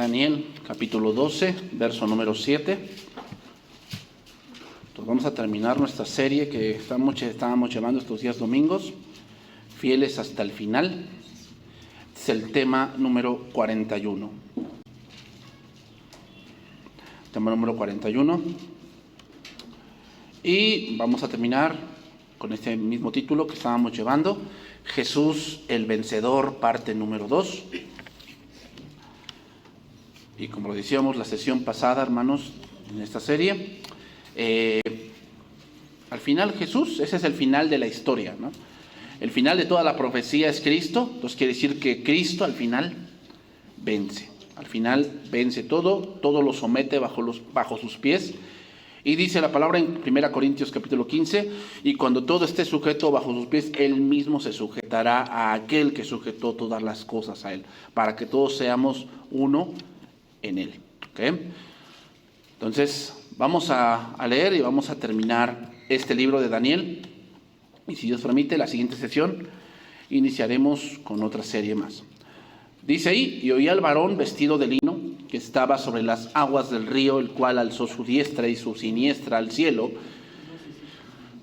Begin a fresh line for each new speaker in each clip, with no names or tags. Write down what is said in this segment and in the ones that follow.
Daniel, capítulo 12, verso número 7. Entonces vamos a terminar nuestra serie que estábamos llevando estos días domingos, fieles hasta el final. Es el tema número 41. Tema número 41. Y vamos a terminar con este mismo título que estábamos llevando, Jesús el Vencedor, parte número 2. Y como lo decíamos la sesión pasada, hermanos, en esta serie, al final Jesús, ese es el final de la historia, ¿no? El final de toda la profecía es Cristo. Entonces quiere decir que Cristo al final vence. Al final vence todo lo somete bajo sus pies. Y dice la palabra en 1 Corintios capítulo 15, y cuando todo esté sujeto bajo sus pies, Él mismo se sujetará a aquel que sujetó todas las cosas a Él, para que todos seamos uno en Él. ¿Okay? Entonces, vamos a leer y vamos a terminar este libro de Daniel. Y si Dios permite, la siguiente sesión iniciaremos con otra serie más. Dice ahí, y oí al varón vestido de lino, que estaba sobre las aguas del río, el cual alzó su diestra y su siniestra al cielo,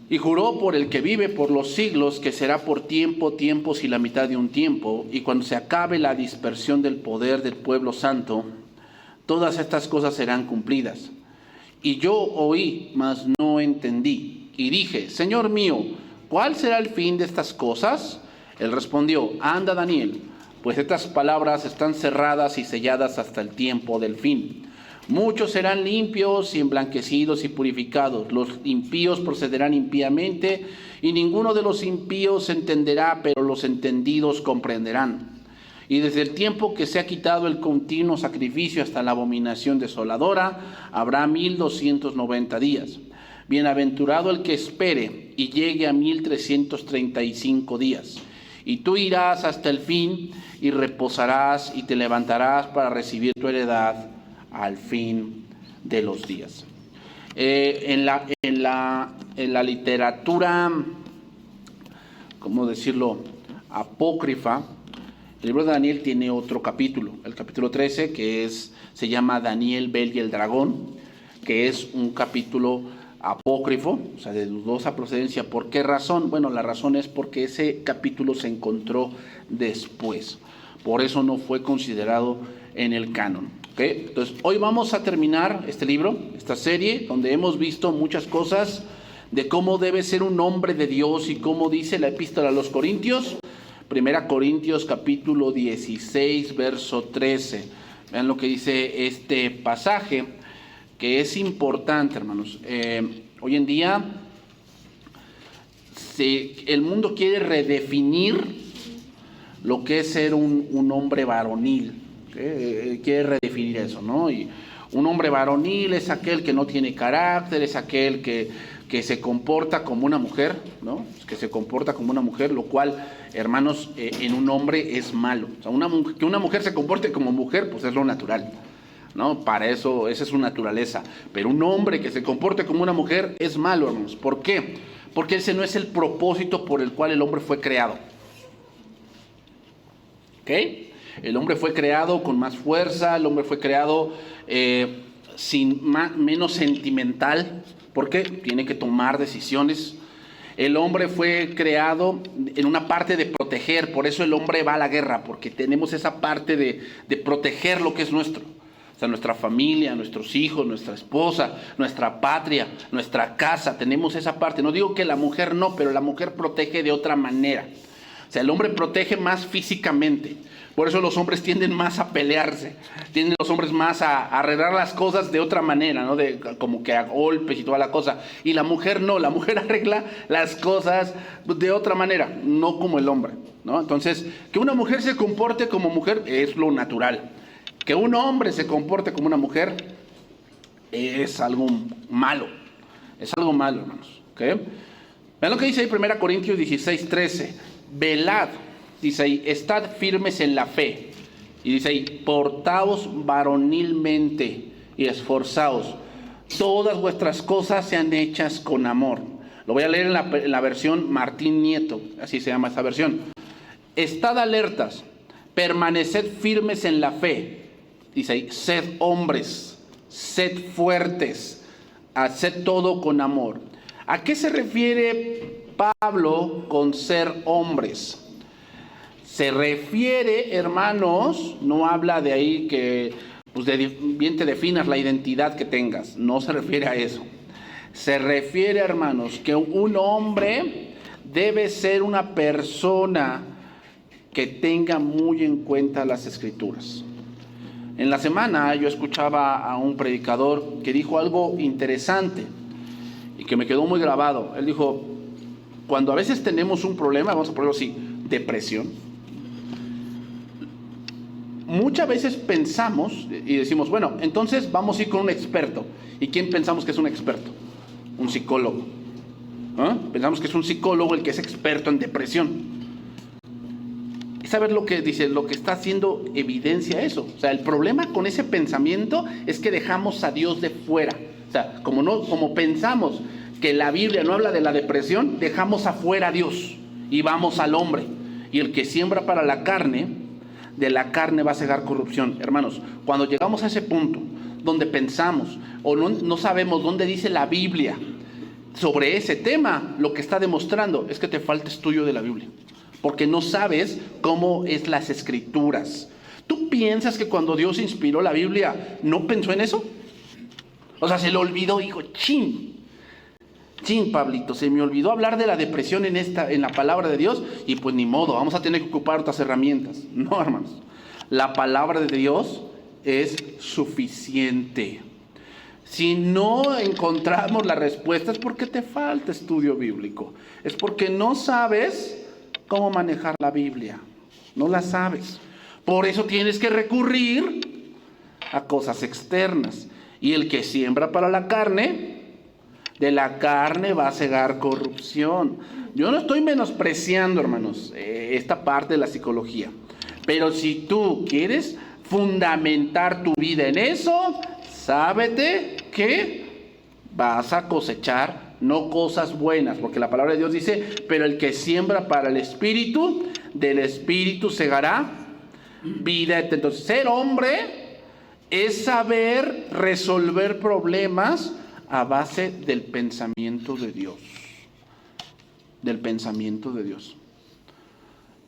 y juró por el que vive por los siglos, que será por tiempos y la mitad de un tiempo, y cuando se acabe la dispersión del poder del pueblo santo, todas estas cosas serán cumplidas. Y yo oí, mas no entendí, y dije, Señor mío, ¿cuál será el fin de estas cosas? Él respondió, anda Daniel, pues estas palabras están cerradas y selladas hasta el tiempo del fin. Muchos serán limpios y emblanquecidos y purificados. Los impíos procederán impíamente, y ninguno de los impíos entenderá, pero los entendidos comprenderán. Y desde el tiempo que se ha quitado el continuo sacrificio hasta la abominación desoladora, habrá 1290 días. Bienaventurado el que espere y llegue a 1335 días. Y tú irás hasta el fin y reposarás y te levantarás para recibir tu heredad al fin de los días. En la literatura, ¿cómo decirlo?, apócrifa, el libro de Daniel tiene otro capítulo, el capítulo 13, que se llama Daniel, Bel y el dragón, que es un capítulo apócrifo, o sea, de dudosa procedencia. ¿Por qué razón? Bueno, la razón es porque ese capítulo se encontró después. Por eso no fue considerado en el canon. ¿Okay? Entonces, hoy vamos a terminar este libro, esta serie, donde hemos visto muchas cosas de cómo debe ser un hombre de Dios y cómo dice la epístola a los Corintios. 1 Corintios capítulo 16, verso 13. Vean lo que dice este pasaje, que es importante, hermanos. Hoy en día el mundo quiere redefinir lo que es ser un hombre varonil. Quiere redefinir eso, ¿no? Y un hombre varonil es aquel que no tiene carácter, es aquel que se comporta como una mujer, ¿no? Que se comporta como una mujer, lo cual, hermanos, en un hombre es malo. O sea, que una mujer se comporte como mujer, pues es lo natural, ¿no? Para eso, esa es su naturaleza. Pero un hombre que se comporte como una mujer es malo, hermanos. ¿Por qué? Porque ese no es el propósito por el cual el hombre fue creado. ¿Ok? El hombre fue creado con más fuerza, el hombre fue creado menos sentimental. ¿Por qué? Tiene que tomar decisiones. El hombre fue creado en una parte de proteger, por eso el hombre va a la guerra, porque tenemos esa parte de proteger lo que es nuestro. O sea, nuestra familia, nuestros hijos, nuestra esposa, nuestra patria, nuestra casa, tenemos esa parte. No digo que la mujer no, pero la mujer protege de otra manera. O sea, el hombre protege más físicamente. Por eso los hombres tienden más a pelearse, tienden los hombres más a arreglar las cosas de otra manera, ¿no? Como que a golpes y toda la cosa. Y la mujer no, la mujer arregla las cosas de otra manera, no como el hombre, ¿no? Entonces, que una mujer se comporte como mujer es lo natural. Que un hombre se comporte como una mujer es algo malo. Es algo malo, hermanos. ¿Okay? Vean lo que dice ahí 1 Corintios 16, 13. Velad, dice ahí, estad firmes en la fe. Y dice ahí, portaos varonilmente y esforzaos. Todas vuestras cosas sean hechas con amor. Lo voy a leer en la versión Martín Nieto, así se llama esta versión. Estad alertas, permaneced firmes en la fe. Dice ahí, sed hombres, sed fuertes, haced todo con amor. ¿A qué se refiere Pablo con ser hombres? Se refiere, hermanos, no habla de ahí que pues bien te definas la identidad que tengas, no se refiere a eso. Se refiere, hermanos, que un hombre debe ser una persona que tenga muy en cuenta las Escrituras. En la semana yo escuchaba a un predicador que dijo algo interesante y que me quedó muy grabado. Él dijo, cuando a veces tenemos un problema, vamos a ponerlo así, depresión, muchas veces pensamos y decimos, bueno, entonces vamos a ir con un experto. ¿Y quién pensamos que es un experto? Un psicólogo. Pensamos que es un psicólogo el que es experto en depresión. Y saber lo que dice, lo que está haciendo evidencia eso. O sea, el problema con ese pensamiento es que dejamos a Dios de fuera. O sea, como pensamos que la Biblia no habla de la depresión, dejamos afuera a Dios y vamos al hombre. Y el que siembra para la carne, de la carne va a cegar corrupción. Hermanos, cuando llegamos a ese punto donde pensamos o no sabemos dónde dice la Biblia sobre ese tema, lo que está demostrando es que te falta estudio de la Biblia. Porque no sabes cómo es las Escrituras. ¿Tú piensas que cuando Dios inspiró la Biblia no pensó en eso? O sea, se le olvidó, dijo, chin, Pablito, se me olvidó hablar de la depresión en la palabra de Dios y pues ni modo, vamos a tener que ocupar otras herramientas. No, hermanos, la palabra de Dios es suficiente. Si no encontramos la respuesta es porque te falta estudio bíblico. Es porque no sabes cómo manejar la Biblia. No la sabes. Por eso tienes que recurrir a cosas externas. Y el que siembra para la carne, de la carne va a cegar corrupción. Yo no estoy menospreciando, hermanos, esta parte de la psicología. Pero si tú quieres fundamentar tu vida en eso, sábete que vas a cosechar no cosas buenas, porque la palabra de Dios dice, pero el que siembra para el Espíritu, del Espíritu segará vida. Entonces, ser hombre es saber resolver problemas a base del pensamiento de Dios. Del pensamiento de Dios.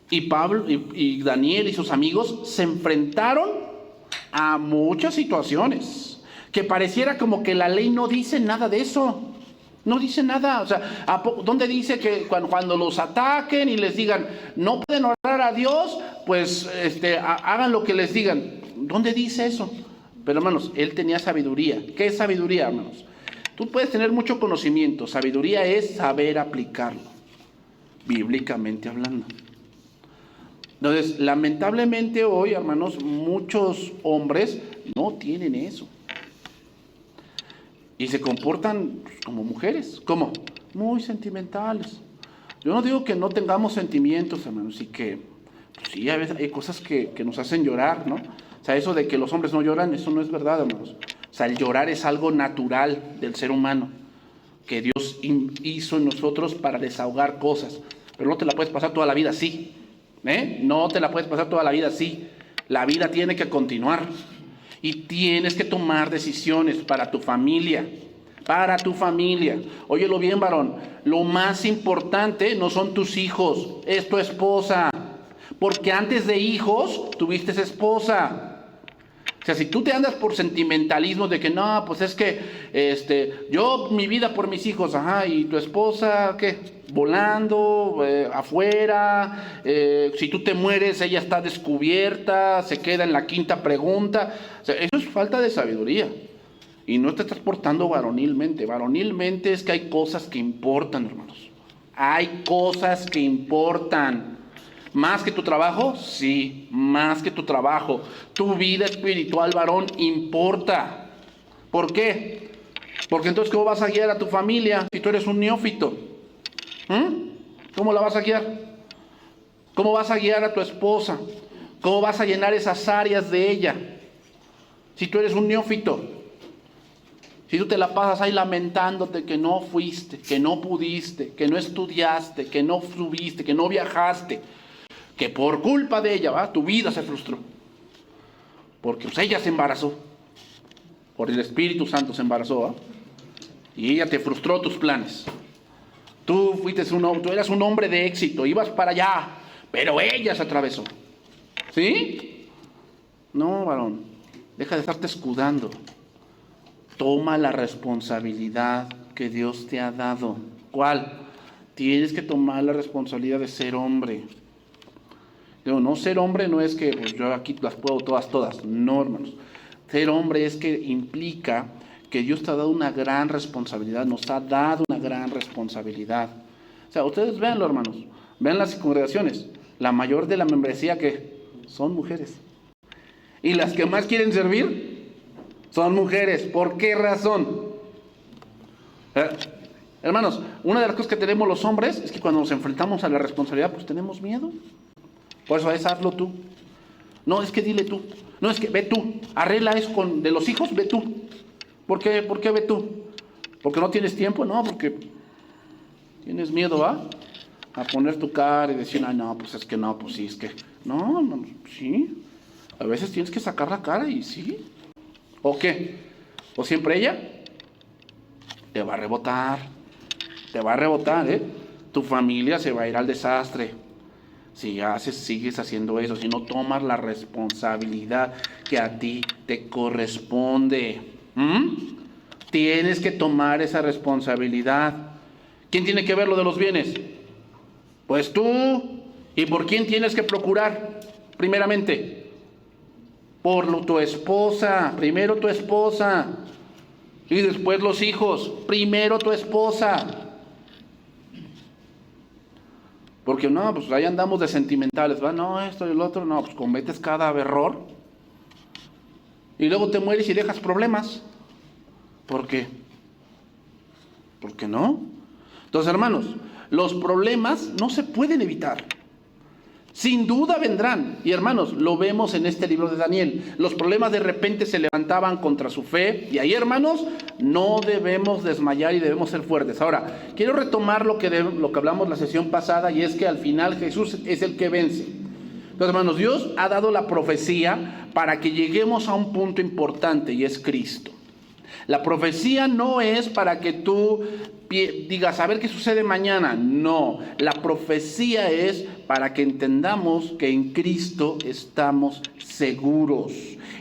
Y Pablo y Daniel y sus amigos se enfrentaron a muchas situaciones que pareciera como que la ley no dice nada de eso. No dice nada. O sea, ¿dónde dice que cuando los ataquen y les digan no pueden orar a Dios, pues hagan lo que les digan? ¿Dónde dice eso? Pero hermanos, él tenía sabiduría. ¿Qué es sabiduría, hermanos? Tú puedes tener mucho conocimiento. Sabiduría es saber aplicarlo, bíblicamente hablando. Entonces, lamentablemente hoy, hermanos, muchos hombres no tienen eso. Y se comportan como mujeres. ¿Cómo? Muy sentimentales. Yo no digo que no tengamos sentimientos, hermanos, y que pues sí, a veces hay cosas que nos hacen llorar, ¿no? O sea, eso de que los hombres no lloran, eso no es verdad, hermanos. O sea, el llorar es algo natural del ser humano, que Dios hizo en nosotros para desahogar cosas. Pero no te la puedes pasar toda la vida así. No te la puedes pasar toda la vida así. La vida tiene que continuar. Y tienes que tomar decisiones para tu familia. Para tu familia. Óyelo bien, varón. Lo más importante no son tus hijos, es tu esposa. Porque antes de hijos tuviste esposa. O sea, si tú te andas por sentimentalismo de que no, pues es que yo mi vida por mis hijos, ajá, y tu esposa, ¿qué? Volando, afuera, si tú te mueres, ella está descubierta, se queda en la quinta pregunta. O sea, eso es falta de sabiduría. Y no te estás portando varonilmente. Varonilmente es que hay cosas que importan, hermanos. Hay cosas que importan. ¿Más que tu trabajo? Sí, más que tu trabajo. Tu vida espiritual, varón, importa. ¿Por qué? Porque entonces, ¿cómo vas a guiar a tu familia si tú eres un neófito? ¿Cómo la vas a guiar? ¿Cómo vas a guiar a tu esposa? ¿Cómo vas a llenar esas áreas de ella si tú eres un neófito? Si tú te la pasas ahí lamentándote que no fuiste, que no pudiste, que no estudiaste, que no subiste, que no viajaste, que por culpa de ella, tu vida se frustró. Porque pues, ella se embarazó. Por el Espíritu Santo se embarazó. Y ella te frustró tus planes. Tú eras un hombre de éxito, ibas para allá, pero ella se atravesó. ¿Sí? No, varón, deja de estarte escudando. Toma la responsabilidad que Dios te ha dado. ¿Cuál? Tienes que tomar la responsabilidad de ser hombre. No ser hombre no es que pues, yo aquí las puedo todas. No, hermanos. Ser hombre es que implica que Dios te ha dado una gran responsabilidad, nos ha dado una gran responsabilidad. O sea, ustedes véanlo, hermanos, vean las congregaciones, la mayor de la membresía que son mujeres. Y las que más quieren servir son mujeres. ¿Por qué razón? Hermanos, una de las cosas que tenemos los hombres es que cuando nos enfrentamos a la responsabilidad, pues tenemos miedo. Por eso es hazlo tú. No, es que dile tú. No, es que ve tú. Arregla eso de los hijos, ve tú. ¿Por qué ve tú? ¿Porque no tienes tiempo? No, porque tienes miedo a poner tu cara y decir, ay, no, pues es que no, pues sí, es que... No, sí. A veces tienes que sacar la cara y sí. ¿O qué? ¿O siempre ella? Te va a rebotar, ¿eh? Tu familia se va a ir al desastre. Si sigues haciendo eso, si no tomas la responsabilidad que a ti te corresponde. Tienes que tomar esa responsabilidad. ¿Quién tiene que ver lo de los bienes? Pues tú. ¿Y por quién tienes que procurar? Primeramente, por tu esposa. Primero tu esposa. Y después los hijos. Primero tu esposa. Porque no, pues ahí andamos de sentimentales, ¿va? No, esto y el otro. No, pues cometes cada error. Y luego te mueres y dejas problemas. ¿Por qué? ¿Por qué no? Entonces, hermanos, los problemas no se pueden evitar. Sin duda vendrán. Y hermanos, lo vemos en este libro de Daniel. Los problemas de repente se levantaban contra su fe. Y ahí, hermanos, no debemos desmayar y debemos ser fuertes. Ahora, quiero retomar lo que hablamos la sesión pasada. Y es que al final Jesús es el que vence. Entonces, hermanos, Dios ha dado la profecía para que lleguemos a un punto importante. Y es Cristo. La profecía no es para que tú digas, a ver qué sucede mañana. No, la profecía es para que entendamos que en Cristo estamos seguros.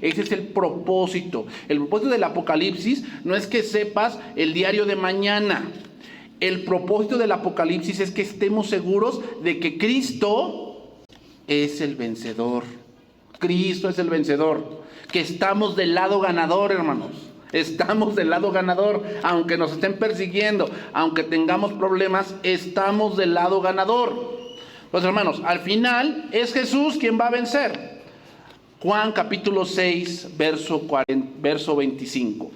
Ese es el propósito. El propósito del Apocalipsis no es que sepas el diario de mañana. El propósito del Apocalipsis es que estemos seguros de que Cristo es el vencedor. Cristo es el vencedor. Que estamos del lado ganador, hermanos. Estamos del lado ganador, aunque nos estén persiguiendo, aunque tengamos problemas, estamos del lado ganador. Pues hermanos, al final es Jesús quien va a vencer. Juan capítulo 6, verso 25.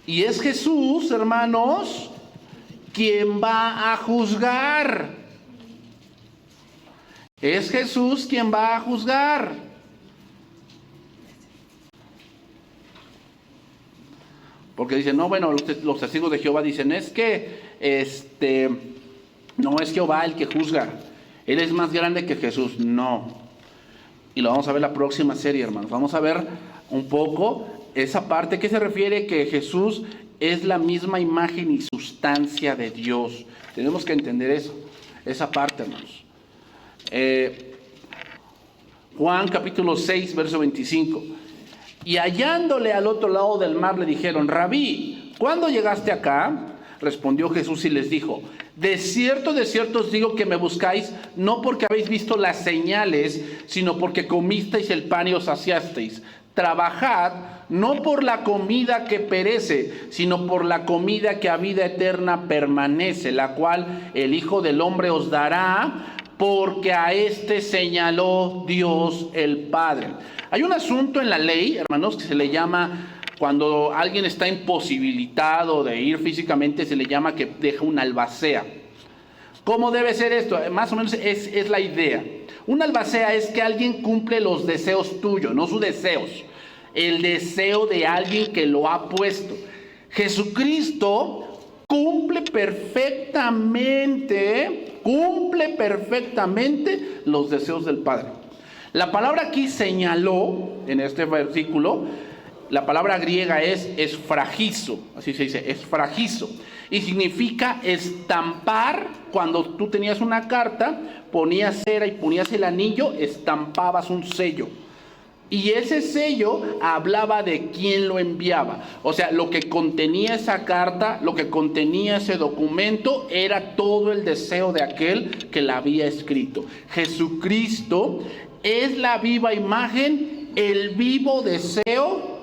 Y es Jesús, hermanos, quien va a juzgar. Es Jesús quien va a juzgar. Porque dicen, no, bueno, los testigos de Jehová dicen, es que no es Jehová el que juzga. Él es más grande que Jesús. No. Y lo vamos a ver la próxima serie, hermanos. Vamos a ver un poco esa parte que se refiere que Jesús es la misma imagen y sustancia de Dios. Tenemos que entender eso, esa parte, hermanos. Juan capítulo 6, verso 25. Y hallándole al otro lado del mar le dijeron, Rabí, ¿cuándo llegaste acá? Respondió Jesús y les dijo, de cierto os digo que me buscáis, no porque habéis visto las señales, sino porque comisteis el pan y os saciasteis. Trabajad no por la comida que perece, sino por la comida que a vida eterna permanece, la cual el Hijo del Hombre os dará, porque a este señaló Dios el Padre. Hay un asunto en la ley, hermanos, que se le llama, cuando alguien está imposibilitado de ir físicamente, se le llama que deja una albacea. ¿Cómo debe ser esto? Más o menos es la idea. Una albacea es que alguien cumple los deseos tuyos, no sus deseos. El deseo de alguien que lo ha puesto. Jesucristo cumple perfectamente los deseos del Padre. La palabra aquí señaló, en este versículo, la palabra griega es esfragizo, así se dice, esfragizo, y significa estampar. Cuando tú tenías una carta, ponías cera y ponías el anillo, estampabas un sello. Y ese sello hablaba de quién lo enviaba. O sea, lo que contenía esa carta, lo que contenía ese documento, era todo el deseo de aquel que la había escrito. Jesucristo es la viva imagen, el vivo deseo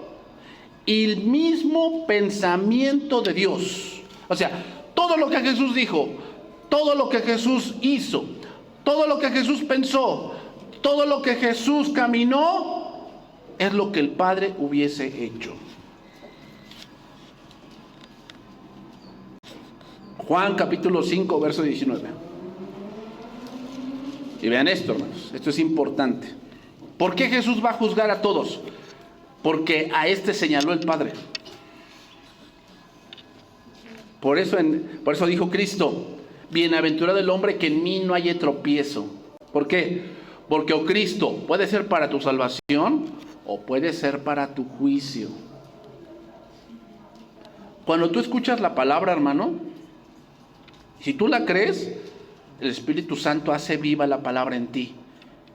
y el mismo pensamiento de Dios. O sea, todo lo que Jesús dijo, todo lo que Jesús hizo, todo lo que Jesús pensó, todo lo que Jesús caminó, es lo que el Padre hubiese hecho. Juan capítulo 5, verso 19. Y vean esto, hermanos, esto es importante. ¿Por qué Jesús va a juzgar a todos? Porque a este señaló el Padre. Por eso dijo Cristo: bienaventurado el hombre que en mí no haya tropiezo. ¿Por qué? Porque o Cristo puede ser para tu salvación o puede ser para tu juicio. Cuando tú escuchas la palabra, hermano, si tú la crees, el Espíritu Santo hace viva la palabra en ti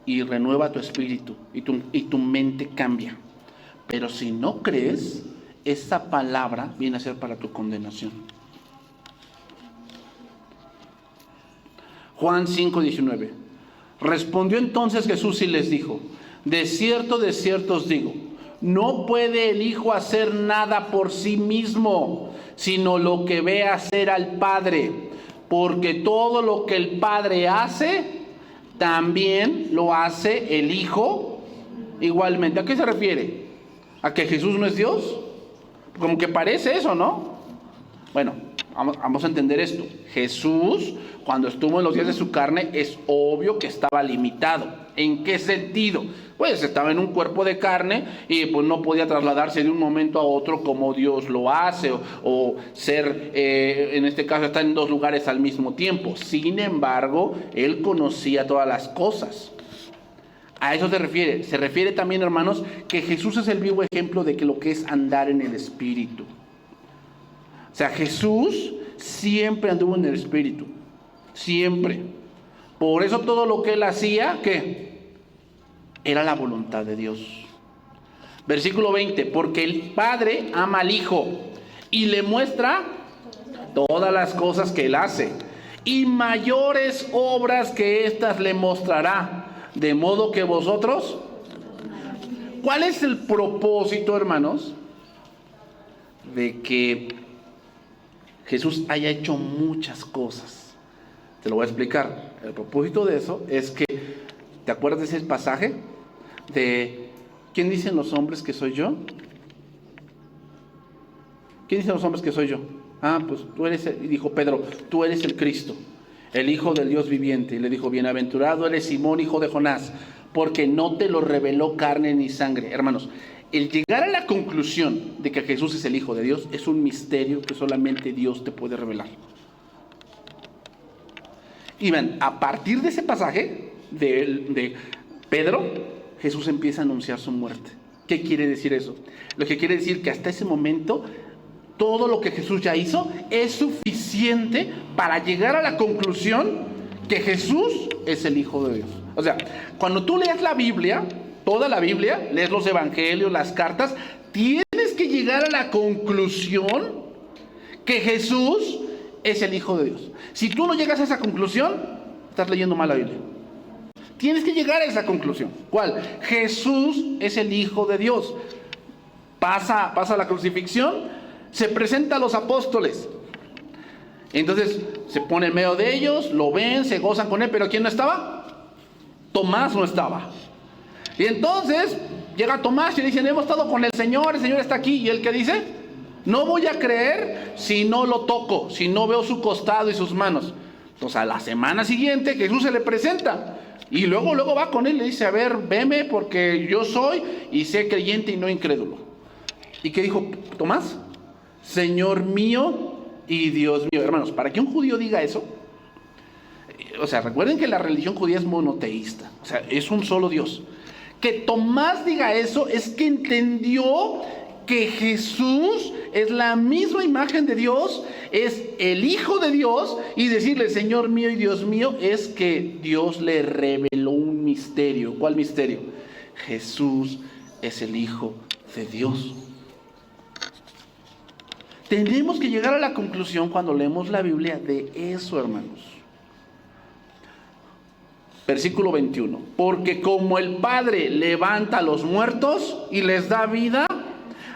y renueva tu espíritu y tu mente cambia. Pero si no crees, esa palabra viene a ser para tu condenación. Juan 5:19. Respondió entonces Jesús y les dijo: de cierto os digo, no puede el Hijo hacer nada por sí mismo, sino lo que ve hacer al Padre, porque todo lo que el Padre hace, también lo hace el Hijo igualmente. ¿A qué se refiere? ¿A que Jesús no es Dios? Como que parece eso, ¿no? Bueno, vamos a entender esto. Jesús, cuando estuvo en los días de su carne, es obvio que estaba limitado. ¿En qué sentido? Pues estaba en un cuerpo de carne y pues no podía trasladarse de un momento a otro como Dios lo hace, o ser, en este caso, estar en dos lugares al mismo tiempo. Sin embargo, Él conocía todas las cosas. A eso se refiere. Se refiere también, hermanos, que Jesús es el vivo ejemplo de que lo que es andar en el Espíritu. O sea, Jesús siempre anduvo en el Espíritu. Siempre. Por eso todo lo que Él hacía, ¿qué? Era la voluntad de Dios. Versículo 20. Porque el Padre ama al Hijo y le muestra todas las cosas que Él hace. Y mayores obras que éstas le mostrará. De modo que vosotros... ¿Cuál es el propósito, hermanos? De que Jesús haya hecho muchas cosas. Te lo voy a explicar. El propósito de eso es que, ¿te acuerdas de ese pasaje? De, ¿quién dicen los hombres que soy yo? ¿Quién dicen los hombres que soy yo? Ah, pues tú eres, y dijo Pedro, tú eres el Cristo, el Hijo del Dios viviente. Y le dijo: bienaventurado eres Simón, hijo de Jonás, porque no te lo reveló carne ni sangre. Hermanos, el llegar a la conclusión de que Jesús es el Hijo de Dios es un misterio que solamente Dios te puede revelar. Y ven, a partir de ese pasaje de Pedro, Jesús empieza a anunciar su muerte. ¿Qué quiere decir eso? Lo que quiere decir que hasta ese momento todo lo que Jesús ya hizo es suficiente para llegar a la conclusión que Jesús es el Hijo de Dios. O sea, cuando tú lees la Biblia, toda la Biblia, lees los evangelios, las cartas, tienes que llegar a la conclusión que Jesús es el Hijo de Dios. Si tú no llegas a esa conclusión, estás leyendo mal la Biblia. Tienes que llegar a esa conclusión. ¿Cuál? Jesús es el Hijo de Dios. Pasa la crucifixión, se presenta a los apóstoles. Entonces se pone en medio de ellos, lo ven, se gozan con él, pero ¿quién no estaba? Tomás no estaba. Y entonces llega Tomás y le dicen: hemos estado con el Señor está aquí. ¿Y él qué dice? No voy a creer si no lo toco, si no veo su costado y sus manos. Entonces a la semana siguiente Jesús se le presenta. Y luego va con él y le dice: a ver, veme, porque yo soy y sé creyente y no incrédulo. ¿Y qué dijo Tomás? Señor mío y Dios mío. Hermanos, para que un judío diga eso, o sea, recuerden que la religión judía es monoteísta, o sea, es un solo Dios. Que Tomás diga eso es que entendió que Jesús es la misma imagen de Dios, es el Hijo de Dios, y decirle Señor mío y Dios mío es que Dios le reveló un misterio. ¿Cuál misterio? Jesús es el Hijo de Dios. Tenemos que llegar a la conclusión cuando leemos la Biblia de eso, hermanos. Versículo 21. Porque como el Padre levanta a los muertos y les da vida,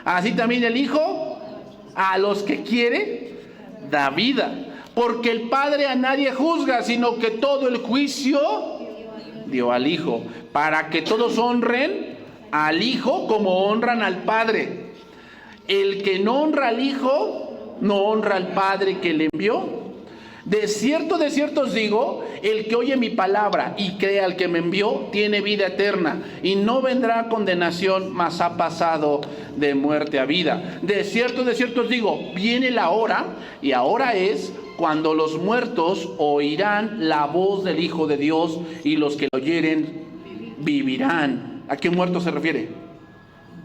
así también el Hijo a los que quiere da vida. Porque el Padre a nadie juzga, sino que todo el juicio dio al Hijo, para que todos honren al Hijo como honran al Padre. El que no honra al Hijo, no honra al Padre que le envió. De cierto os digo, el que oye mi palabra y cree al que me envió, tiene vida eterna, y no vendrá a condenación, mas ha pasado de muerte a vida. De cierto os digo, viene la hora, y ahora es, cuando los muertos oirán la voz del Hijo de Dios, y los que lo oyeren vivirán. ¿A qué muertos se refiere?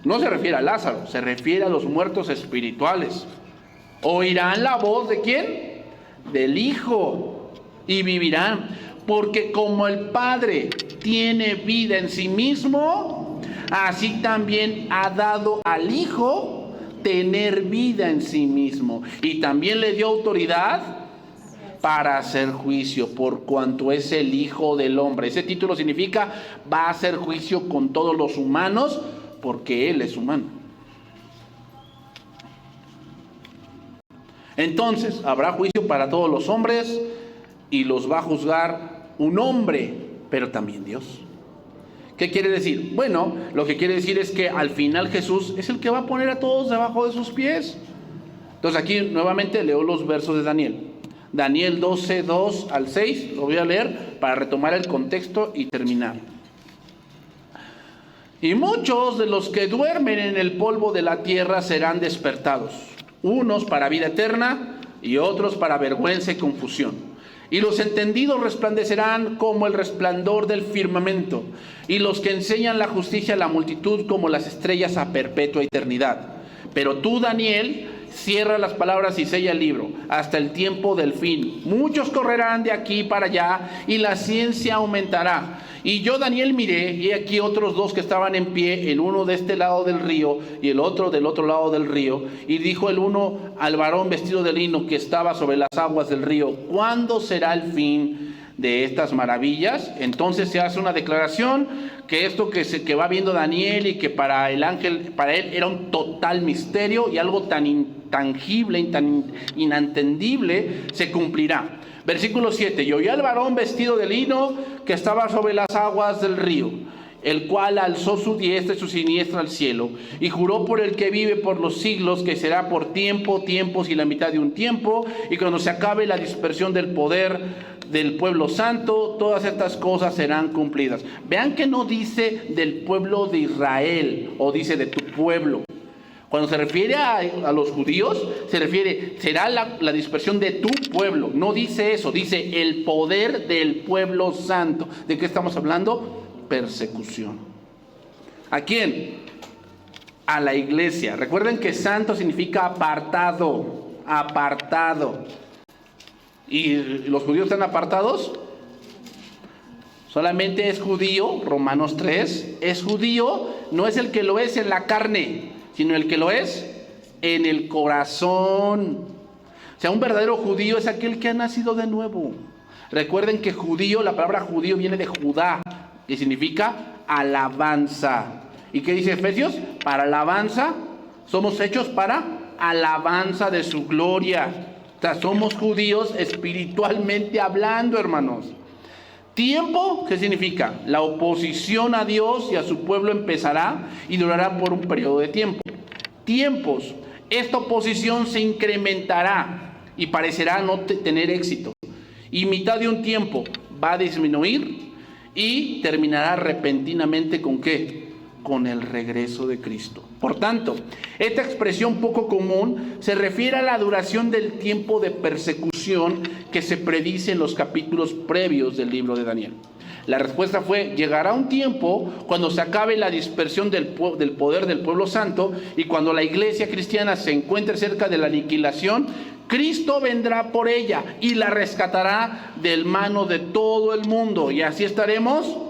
No se refiere a Lázaro, se refiere a los muertos espirituales. ¿Oirán la voz de quién? Del Hijo, y vivirán. Porque como el Padre tiene vida en sí mismo, así también ha dado al Hijo tener vida en sí mismo, y también le dio autoridad para hacer juicio, por cuanto es el Hijo del Hombre. Ese título significa va a hacer juicio con todos los humanos, porque Él es humano. Entonces habrá juicio para todos los hombres, y los va a juzgar un hombre, pero también Dios. ¿Qué quiere decir? Bueno, lo que quiere decir es que al final Jesús es el que va a poner a todos debajo de sus pies. Entonces aquí nuevamente leo los versos de Daniel. Daniel 12, 2 al 6, lo voy a leer para retomar el contexto y terminar. Y muchos de los que duermen en el polvo de la tierra serán despertados, unos para vida eterna y otros para vergüenza y confusión. Y los entendidos resplandecerán como el resplandor del firmamento, y los que enseñan la justicia a la multitud como las estrellas a perpetua eternidad. Pero tú, Daniel, cierra las palabras y sella el libro hasta el tiempo del fin. Muchos correrán de aquí para allá, y la ciencia aumentará. Y yo, Daniel, miré, y aquí otros dos que estaban en pie, el uno de este lado del río y el otro del otro lado del río. Y dijo el uno al varón vestido de lino que estaba sobre las aguas del río: ¿cuándo será el fin de estas maravillas? Entonces se hace una declaración que esto que va viendo Daniel, y que para el ángel, para él era un total misterio y algo tan intangible, tan inentendible, se cumplirá. Versículo 7. Y oí al varón vestido de lino que estaba sobre las aguas del río, el cual alzó su diestra y su siniestra al cielo, y juró por el que vive por los siglos, que será por tiempos y la mitad de un tiempo, y cuando se acabe la dispersión del poder del pueblo santo, todas estas cosas serán cumplidas. Vean que no dice del pueblo de Israel, o dice de tu pueblo. Cuando se refiere a los judíos, se refiere, será la dispersión de tu pueblo. No dice eso, dice el poder del pueblo santo. ¿De qué estamos hablando? Persecución. ¿A quién? A la iglesia. Recuerden que santo significa apartado, apartado. ¿Y los judíos están apartados? Solamente es judío, Romanos 3, es judío, no es el que lo es en la carne, sino el que lo es en el corazón. O sea, un verdadero judío es aquel que ha nacido de nuevo. Recuerden que judío, la palabra judío viene de Judá, que significa alabanza. ¿Y qué dice Efesios? Para alabanza, somos hechos para alabanza de su gloria. O sea, somos judíos espiritualmente hablando, hermanos. Tiempo, ¿qué significa? La oposición a Dios y a su pueblo empezará y durará por un periodo de tiempo. Tiempos, esta oposición se incrementará y parecerá no tener éxito. Y mitad de un tiempo va a disminuir y terminará repentinamente ¿con qué? con el regreso de Cristo. Por tanto, esta expresión poco común se refiere a la duración del tiempo de persecución que se predice en los capítulos previos del libro de Daniel. La respuesta fue: llegará un tiempo cuando se acabe la dispersión del poder del pueblo santo, y cuando la iglesia cristiana se encuentre cerca de la aniquilación, Cristo vendrá por ella y la rescatará del mano de todo el mundo, y así estaremos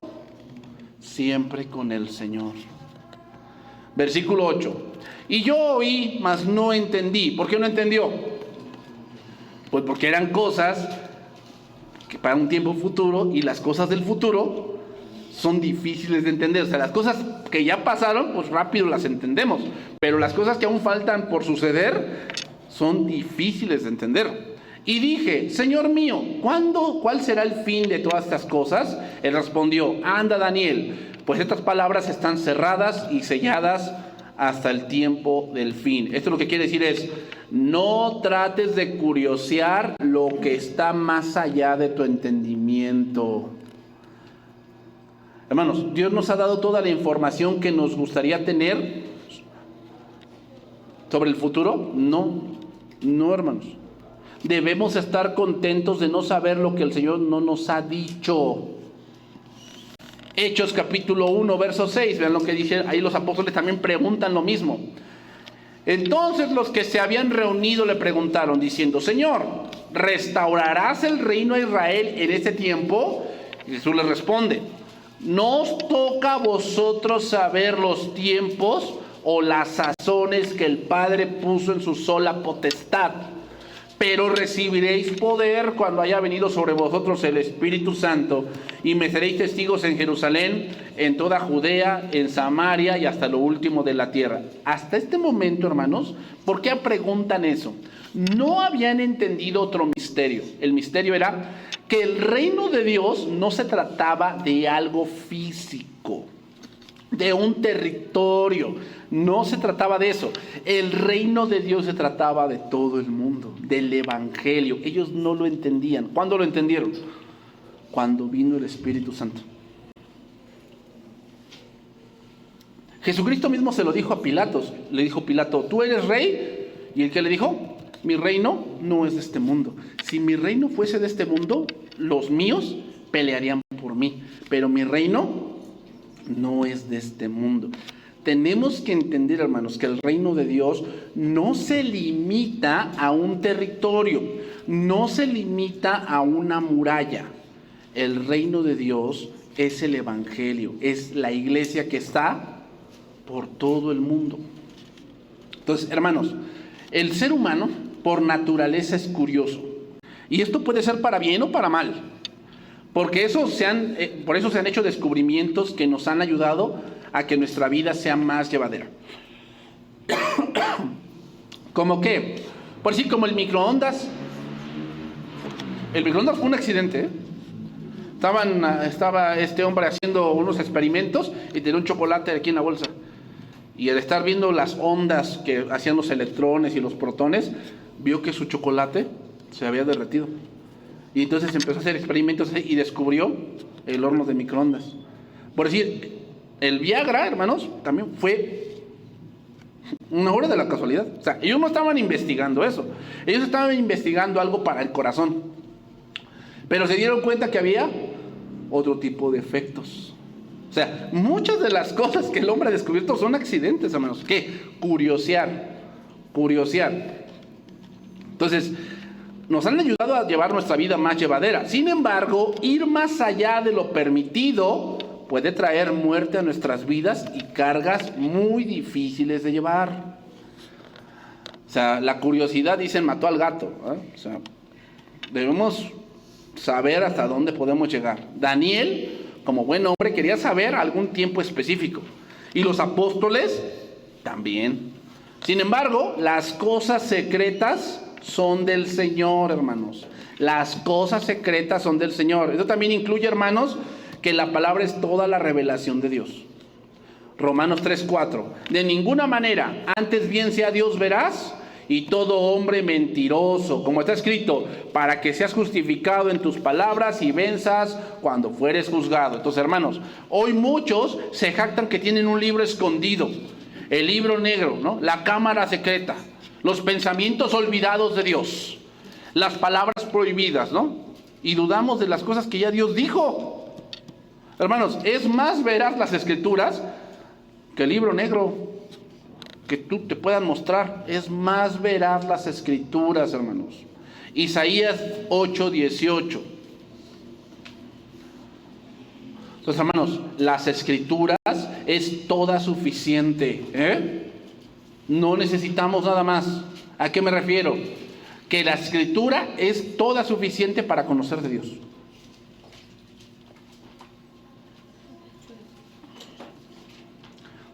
siempre con el Señor. Versículo 8. Y yo oí, mas no entendí. ¿Por qué no entendió? Pues porque eran cosas que para un tiempo futuro, y las cosas del futuro son difíciles de entender. O sea, las cosas que ya pasaron, pues rápido las entendemos, pero las cosas que aún faltan por suceder son difíciles de entender. Y dije: Señor mío, ¿cuál será el fin de todas estas cosas? Él respondió: anda, Daniel, pues estas palabras están cerradas y selladas hasta el tiempo del fin. Esto lo que quiere decir es: no trates de curiosear lo que está más allá de tu entendimiento. Hermanos, Dios nos ha dado toda la información que nos gustaría tener sobre el futuro. No, hermanos. Debemos estar contentos de no saber lo que el Señor no nos ha dicho. Hechos capítulo 1, verso 6. Vean lo que dice ahí. Los apóstoles también preguntan lo mismo. Entonces los que se habían reunido le preguntaron diciendo: Señor, ¿restaurarás el reino a Israel en este tiempo? Y Jesús les responde: no os toca a vosotros saber los tiempos o las sazones que el Padre puso en su sola potestad, pero recibiréis poder cuando haya venido sobre vosotros el Espíritu Santo, y me seréis testigos en Jerusalén, en toda Judea, en Samaria y hasta lo último de la tierra. Hasta este momento, hermanos, ¿por qué preguntan eso? No habían entendido otro misterio. El misterio era que el reino de Dios no se trataba de algo físico, de un territorio. No se trataba de eso. El reino de Dios se trataba de todo el mundo, del evangelio. Ellos no lo entendían. ¿Cuándo lo entendieron? Cuando vino el Espíritu Santo. Jesucristo mismo se lo dijo a Pilatos. Le dijo Pilato: ¿tú eres rey? ¿Y el que le dijo? Mi reino no es de este mundo. Si mi reino fuese de este mundo, los míos pelearían por mí, pero mi reino no es de este mundo. Tenemos que entender, hermanos, que el reino de Dios no se limita a un territorio, no se limita a una muralla. El reino de Dios es el evangelio, es la iglesia que está por todo el mundo. Entonces, hermanos, el ser humano por naturaleza es curioso, y esto puede ser para bien o para mal, porque por eso se han hecho descubrimientos que nos han ayudado a que nuestra vida sea más llevadera. ¿Cómo qué? Por decir, como el microondas. El microondas fue un accidente, ¿eh? Estaba este hombre haciendo unos experimentos y tenía un chocolate aquí en la bolsa. Y al estar viendo las ondas que hacían los electrones y los protones, vio que su chocolate se había derretido. Y entonces empezó a hacer experimentos y descubrió el horno de microondas. Por decir, el Viagra, hermanos, también fue una obra de la casualidad. O sea, ellos no estaban investigando eso. Ellos estaban investigando algo para el corazón. Pero se dieron cuenta que había otro tipo de efectos. O sea, muchas de las cosas que el hombre ha descubierto son accidentes, hermanos. ¿Qué? Curiosear. Entonces, nos han ayudado a llevar nuestra vida más llevadera. Sin embargo, ir más allá de lo permitido puede traer muerte a nuestras vidas y cargas muy difíciles de llevar. O sea, la curiosidad, dicen, mató al gato, ¿eh? O sea, debemos saber hasta dónde podemos llegar. Daniel, como buen hombre, quería saber algún tiempo específico. Y los apóstoles también. Sin embargo, las cosas secretas son del Señor, hermanos. Las cosas secretas son del Señor. Eso también incluye, hermanos, que la palabra es toda la revelación de Dios. Romanos 3:4. De ninguna manera, antes bien sea Dios veraz y todo hombre mentiroso, como está escrito, para que seas justificado en tus palabras y venzas cuando fueres juzgado. Entonces, hermanos, hoy muchos se jactan que tienen un libro escondido, el libro negro, ¿no? La cámara secreta, los pensamientos olvidados de Dios, las palabras prohibidas, ¿no? Y dudamos de las cosas que ya Dios dijo. Hermanos, es más veraz las Escrituras que el libro negro que tú te puedan mostrar. Es más veraz las Escrituras, hermanos. Isaías 8:18. Entonces, hermanos, las Escrituras es toda suficiente, No necesitamos nada más. ¿A qué me refiero? Que la Escritura es toda suficiente para conocer de Dios.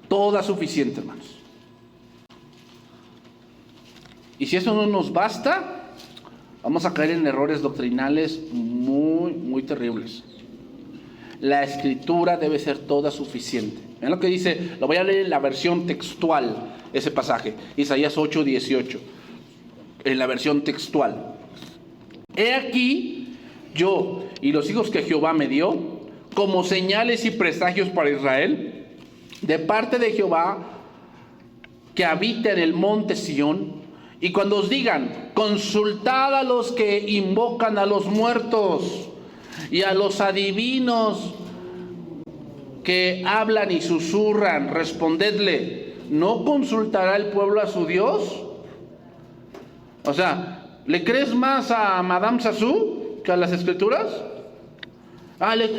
Toda suficiente, hermanos. Y si eso no nos basta, vamos a caer en errores doctrinales muy, muy terribles. La Escritura debe ser toda suficiente. Vean lo que dice, lo voy a leer en la versión textual, ese pasaje, Isaías 8:18, en la versión textual. He aquí, yo y los hijos que Jehová me dio, como señales y presagios para Israel, de parte de Jehová, que habita en el monte Sión. Y cuando os digan, consultad a los que invocan a los muertos y a los adivinos que hablan y susurran, respondedle, ¿no consultará el pueblo a su Dios? O sea, ¿le crees más a Madame Sassou que a las Escrituras?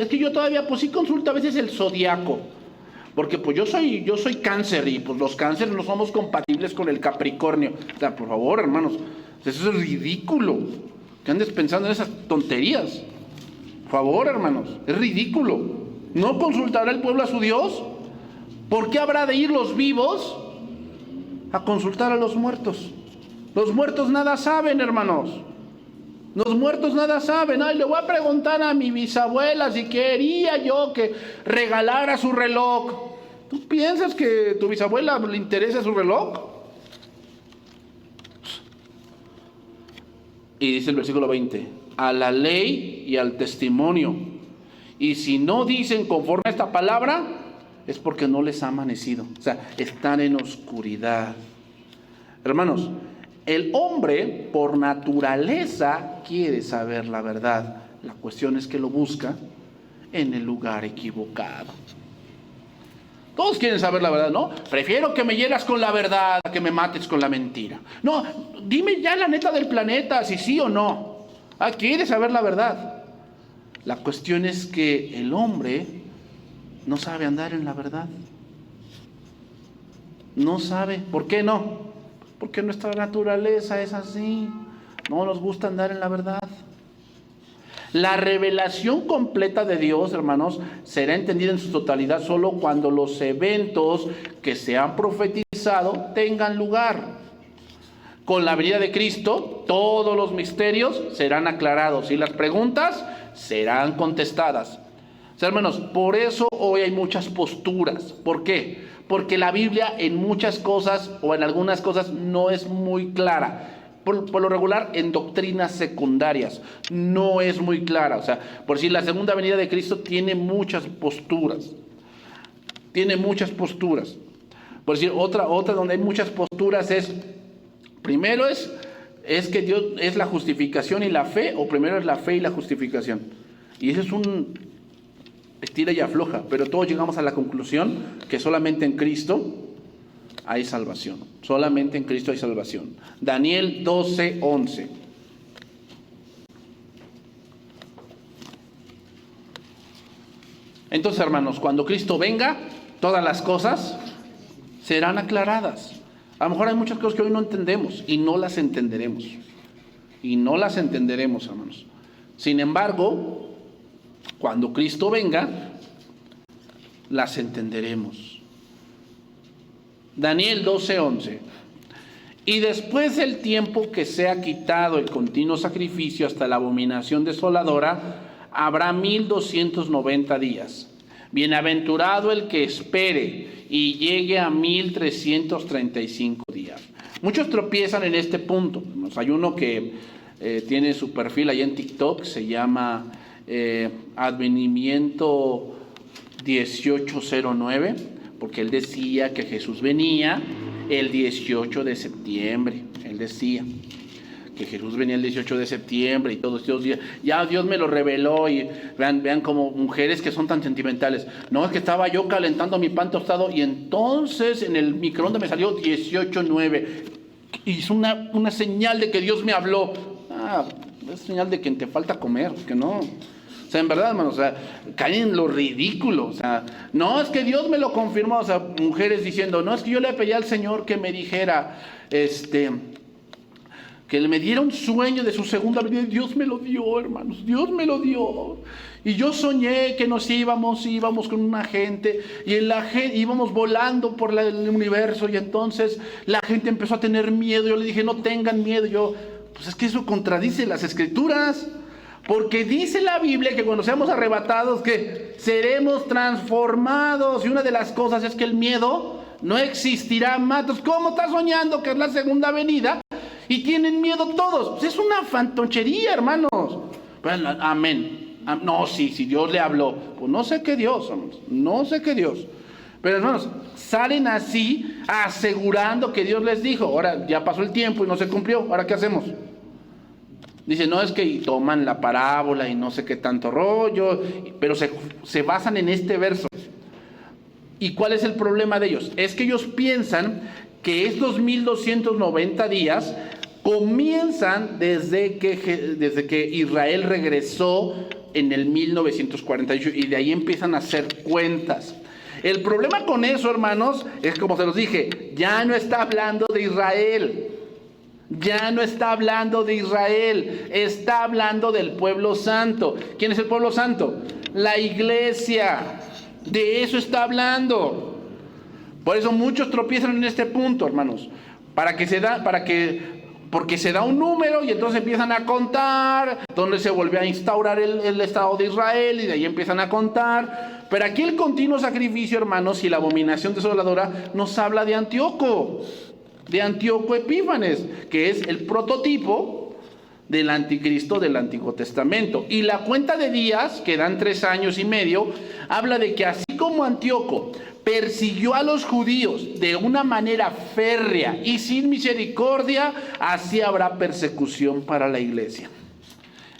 Es que yo todavía, pues sí consulto a veces el zodiaco. Porque pues yo soy cáncer y pues los cánceres no somos compatibles con el Capricornio. O sea, por favor, hermanos, eso es ridículo. Que andes pensando en esas tonterías. Por favor, hermanos, es ridículo. ¿No consultará el pueblo a su Dios? ¿Por qué habrá de ir los vivos a consultar a los muertos? Los muertos nada saben, hermanos. Los muertos nada saben. Ay, le voy a preguntar a mi bisabuela si quería yo que regalara su reloj. ¿Tú piensas que a tu bisabuela le interesa su reloj? Y dice el versículo 20, a la ley y al testimonio. Y si no dicen conforme a esta palabra, es porque no les ha amanecido. O sea, están en oscuridad. Hermanos, el hombre por naturaleza quiere saber la verdad. La cuestión es que lo busca en el lugar equivocado. Todos quieren saber la verdad, ¿no? Prefiero que me hieras con la verdad a que me mates con la mentira. No, dime ya la neta del planeta, si sí o no. Quiere saber la verdad. La cuestión es que el hombre no sabe andar en la verdad. No sabe. ¿Por qué no? Porque nuestra naturaleza es así. No nos gusta andar en la verdad. La revelación completa de Dios, hermanos, será entendida en su totalidad solo cuando los eventos que se han profetizado tengan lugar. Con la venida de Cristo, todos los misterios serán aclarados y las preguntas serán contestadas. O sea, hermanos, por eso hoy hay muchas posturas. ¿Por qué? Porque la Biblia en muchas cosas o en algunas cosas no es muy clara. Por lo regular en doctrinas secundarias no es muy clara. O sea, por decir, la segunda venida de Cristo tiene muchas posturas. Tiene muchas posturas. Por decir, otra donde hay muchas posturas es, primero es que Dios es la justificación y la fe, o primero es la fe y la justificación. Y ese es un estira y afloja, pero todos llegamos a la conclusión que solamente en Cristo hay salvación. Solamente en Cristo hay salvación. Daniel 12:11. Entonces, hermanos, cuando Cristo venga, todas las cosas serán aclaradas. A lo mejor hay muchas cosas que hoy no entendemos y no las entenderemos. Y no las entenderemos, hermanos. Sin embargo, cuando Cristo venga, las entenderemos. Daniel 12:11. Y después del tiempo que sea quitado el continuo sacrificio hasta la abominación desoladora, habrá 1290 días. Bienaventurado el que espere y llegue a 1335 días. Muchos tropiezan en este punto. Hay uno que tiene su perfil ahí en TikTok, se llama Advenimiento 1809, porque él decía que Jesús venía el 18 de septiembre. Él decía que Jesús venía el 18 de septiembre y todos estos días. Ya Dios me lo reveló. Y vean como mujeres que son tan sentimentales. No, es que estaba yo calentando mi pan tostado y entonces en el microondas me salió 18:9. Hizo una señal de que Dios me habló. Es señal de que te falta comer, que no. O sea, en verdad, hermano, o sea, caen en lo ridículo. O sea, no, es que Dios me lo confirmó. O sea, mujeres diciendo, no, es que yo le pedí al Señor que me dijera, que me diera un sueño de su segunda venida. Dios me lo dio, hermanos, Dios me lo dio. Y yo soñé que nos íbamos con una gente y íbamos volando por el universo y entonces la gente empezó a tener miedo. Yo le dije, no tengan miedo. Pues es que eso contradice las Escrituras, porque dice la Biblia que cuando seamos arrebatados que seremos transformados, y una de las cosas es que el miedo no existirá más. Entonces, ¿cómo estás soñando que es la segunda venida y tienen miedo todos? Pues es una fantochería, hermanos. Bueno, amén. No, si Dios le habló, pues no sé qué Dios, hermanos, no sé qué Dios. Pero hermanos, salen así asegurando que Dios les dijo. Ahora ya pasó el tiempo y no se cumplió. ¿Ahora qué hacemos? Dice, no, es que toman la parábola y no sé qué tanto rollo, pero se basan en este verso. ¿Y cuál es el problema de ellos? Es que ellos piensan que estos 1290 días comienzan desde que Israel regresó en el 1948 y de ahí empiezan a hacer cuentas. El problema con eso, hermanos, es como se los dije, ya no está hablando de Israel. Ya no está hablando de Israel, está hablando del pueblo santo. ¿Quién es el pueblo santo? La iglesia. De eso está hablando. Por eso muchos tropiezan en este punto, hermanos. Porque se da un número y entonces empiezan a contar donde se vuelve a instaurar el Estado de Israel y de ahí empiezan a contar. Pero aquí el continuo sacrificio, hermanos, y la abominación desoladora nos habla de Antíoco Epífanes, que es el prototipo del anticristo del Antiguo Testamento. Y la cuenta de días, que dan 3 años y medio, habla de que así como Antíoco persiguió a los judíos de una manera férrea y sin misericordia, así habrá persecución para la iglesia.